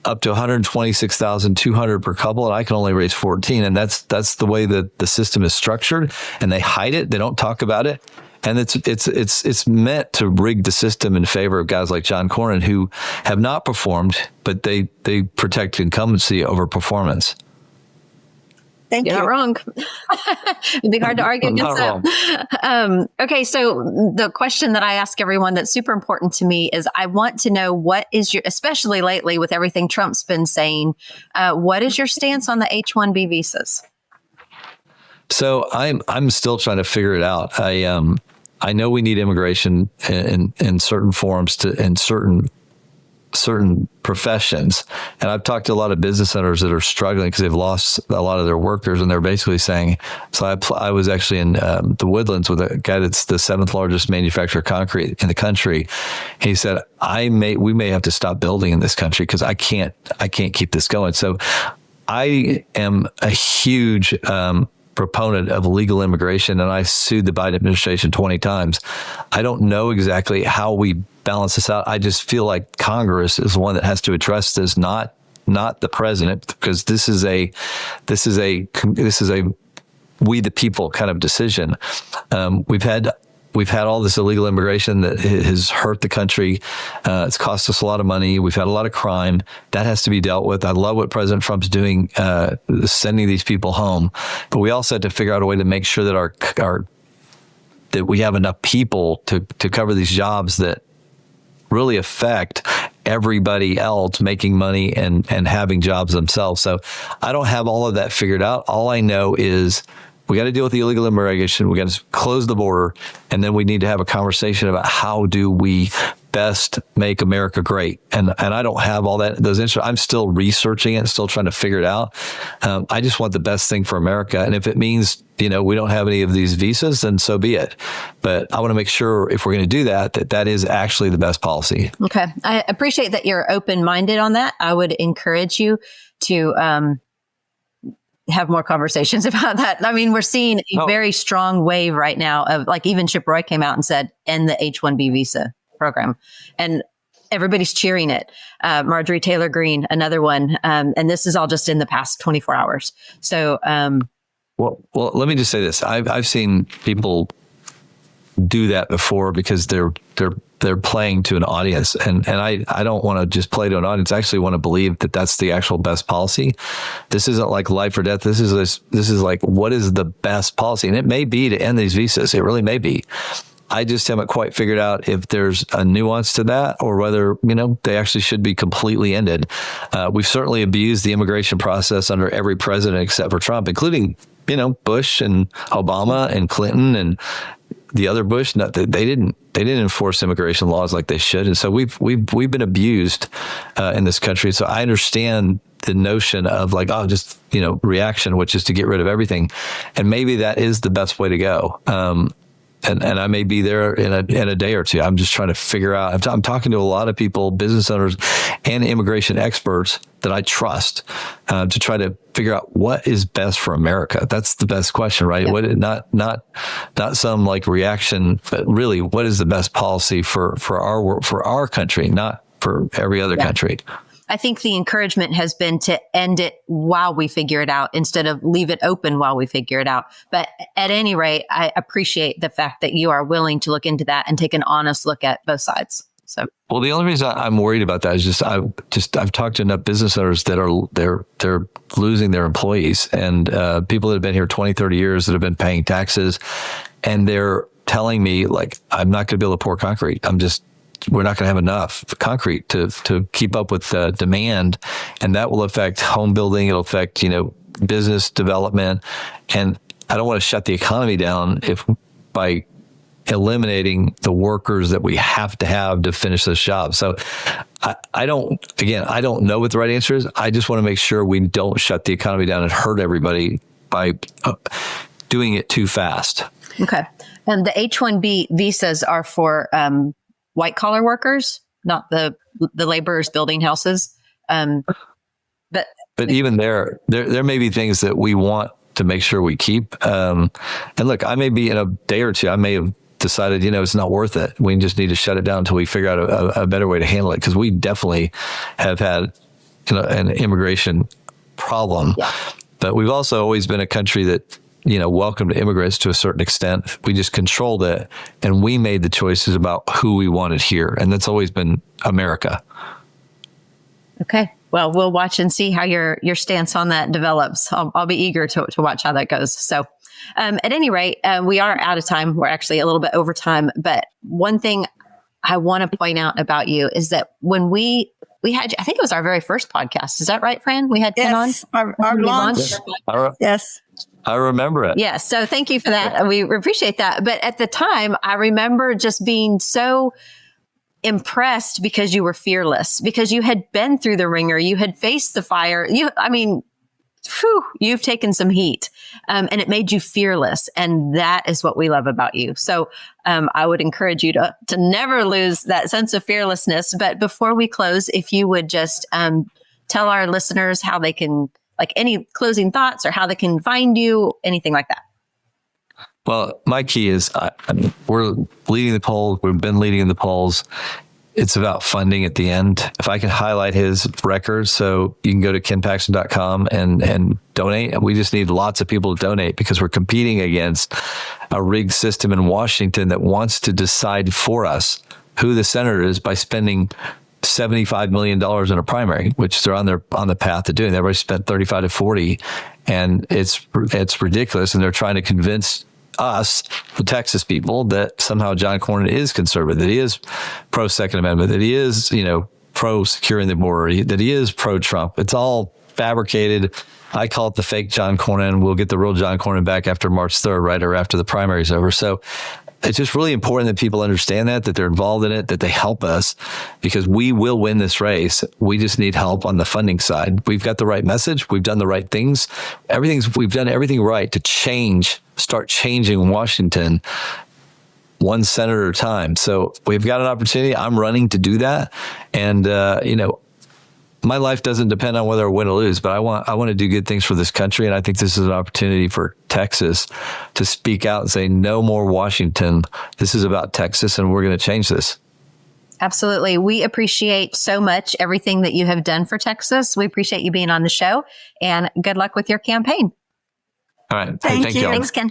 up to $126,200 per couple, and I can only raise 14. And that's the way that the system is structured. And they hide it. They don't talk about it. And it's meant to rig the system in favor of guys like John Cornyn, who have not performed, but they protect incumbency over performance. Thank you. You're not wrong. It'd be hard to argue against that. Okay, so the question that I ask everyone that's super important to me is I want to know what is especially lately with everything Trump's been saying, what is your stance on the H-1B visas? So I'm still trying to figure it out. I know we need immigration in certain forms in certain professions. And I've talked to a lot of business owners that are struggling because they've lost a lot of their workers, and they're basically saying, so I was actually in the Woodlands with a guy that's the 7th largest manufacturer of concrete in the country. He said, we may have to stop building in this country because I can't keep this going. So I am a huge proponent of legal immigration, and I sued the Biden administration 20 times. I don't know exactly how we balance this out. I just feel like Congress is the one that has to address this, not the president, because this is a we the people kind of decision. We've had all this illegal immigration that has hurt the country. It's cost us a lot of money. We've had a lot of crime. That has to be dealt with. I love what President Trump's doing, sending these people home. But we also had to figure out a way to make sure that that we have enough people to cover these jobs that really affect everybody else making money and having jobs themselves. So I don't have all of that figured out. All I know is we got to deal with the illegal immigration. We got to close the border. And then we need to have a conversation about how do we best make America great. And I don't have all those answers. I'm still researching it, still trying to figure it out. I just want the best thing for America. And if it means, we don't have any of these visas, then so be it. But I want to make sure if we're going to do that is actually the best policy. Okay. I appreciate that you're open-minded on that. I would encourage you to, have more conversations about that. I mean, we're seeing a very strong wave right now of like even Chip Roy came out and said, end the H-1B visa program. And everybody's cheering it. Marjorie Taylor Greene, another one. And this is all just in the past 24 hours. So, well, let me just say this. I've seen people do that before because they're playing to an audience. And I don't want to just play to an audience. I actually want to believe that that's the actual best policy. This isn't like life or death. This is like, what is the best policy? And it may be to end these visas. It really may be. I just haven't quite figured out if there's a nuance to that or whether, they actually should be completely ended. We've certainly abused the immigration process under every president except for Trump, including, Bush and Obama and Clinton and the other Bush. No, they didn't enforce immigration laws like they should. And so we've been abused in this country. So I understand the notion of like, reaction, which is to get rid of everything. And maybe that is the best way to go. And I may be there in a day or two. I'm just trying to figure out. I'm talking to a lot of people, business owners, and immigration experts that I trust to try to figure out what is best for America. That's the best question, right? Yeah. What not some like reaction, but really, what is the best policy for our country, not for every other country. I think the encouragement has been to end it while we figure it out instead of leave it open while we figure it out. But at any rate, I appreciate the fact that you are willing to look into that and take an honest look at both sides. So, well, the only reason I'm worried about that is I've talked to enough business owners that they're losing their employees and people that have been here 20, 30 years that have been paying taxes, and they're telling me like, I'm not going to be able to pour concrete. We're not going to have enough concrete to keep up with the demand. And that will affect home building. It'll affect, business development. And I don't want to shut the economy down by eliminating the workers that we have to finish this job. So I don't know what the right answer is. I just want to make sure we don't shut the economy down and hurt everybody by doing it too fast. Okay. And the H-1B visas are for, white collar workers, not the laborers building houses. But even there may be things that we want to make sure we keep. And look, I may be in a day or two, I may have decided, it's not worth it. We just need to shut it down until we figure out a better way to handle it. Because we definitely have had an immigration problem. Yeah. But we've also always been a country that welcomed immigrants to a certain extent. We just controlled it, and we made the choices about who we wanted here. And that's always been America. Okay. Well, we'll watch and see how your stance on that develops. I'll be eager to watch how that goes. So at any rate, we are out of time. We're actually a little bit over time. But one thing I want to point out about you is that when we had, I think it was our very first podcast. Is that right, Fran? We had Ken on? Our launch. Yes. I remember it. Yeah. So thank you for that. We appreciate that. But at the time, I remember just being so impressed because you were fearless, because you had been through the ringer. You had faced the fire. You've taken some heat and it made you fearless. And that is what we love about you. So I would encourage you to never lose that sense of fearlessness. But before we close, if you would just tell our listeners how they can, like any closing thoughts or how they can find you, anything like that. Well, my key is we're leading the polls. We've been leading in the polls. It's about funding at the end. If I can highlight his record, so you can go to kenpaxton.com and donate. We just need lots of people to donate because we're competing against a rigged system in Washington that wants to decide for us who the senator is by spending $75 million in a primary, which they're on the path to doing. They've already spent 35 to 40, and it's ridiculous. And they're trying to convince us, the Texas people, that somehow John Cornyn is conservative, that he is pro Second Amendment, that he is, pro securing the border, that he is pro Trump. It's all fabricated. I call it the fake John Cornyn. We'll get the real John Cornyn back after March 3rd, right, or after the primary is over. So it's just really important that people understand that they're involved in it, that they help us, because we will win this race. We just need help on the funding side. We've got the right message. We've done the right things. We've done everything right to start changing Washington one senator at a time. So we've got an opportunity. I'm running to do that. And, my life doesn't depend on whether I win or lose, but I want to do good things for this country. And I think this is an opportunity for Texas to speak out and say, no more Washington. This is about Texas, and we're going to change this. Absolutely. We appreciate so much everything that you have done for Texas. We appreciate you being on the show, and good luck with your campaign. All right. Thank you. Thanks, Ken.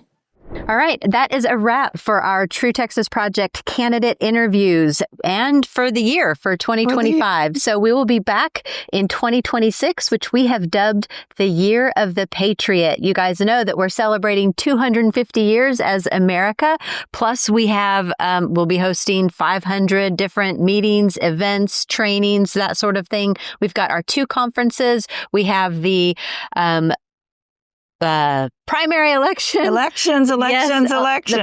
All right. That is a wrap for our True Texas Project candidate interviews and for the year for 2025. So we will be back in 2026, which we have dubbed the Year of the Patriot. You guys know that we're celebrating 250 years as America. Plus we have, we'll be hosting 500 different meetings, events, trainings, that sort of thing. We've got our 2 conferences. We have the, primary election. Elections. The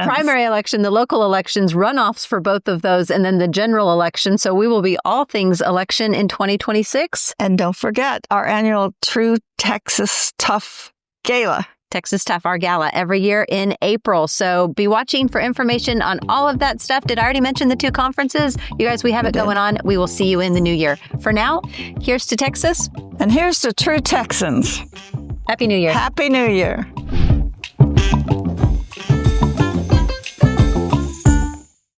primary election, the local elections, runoffs for both of those, and then the general election. So we will be all things election in 2026. And don't forget our annual True Texas Tough Gala. Texas Tough, our gala every year in April. So be watching for information on all of that stuff. Did I already mention the 2 conferences? You guys, we have it going on. We will see you in the new year. For now, here's to Texas. And here's to True Texans. Happy New Year. Happy New Year.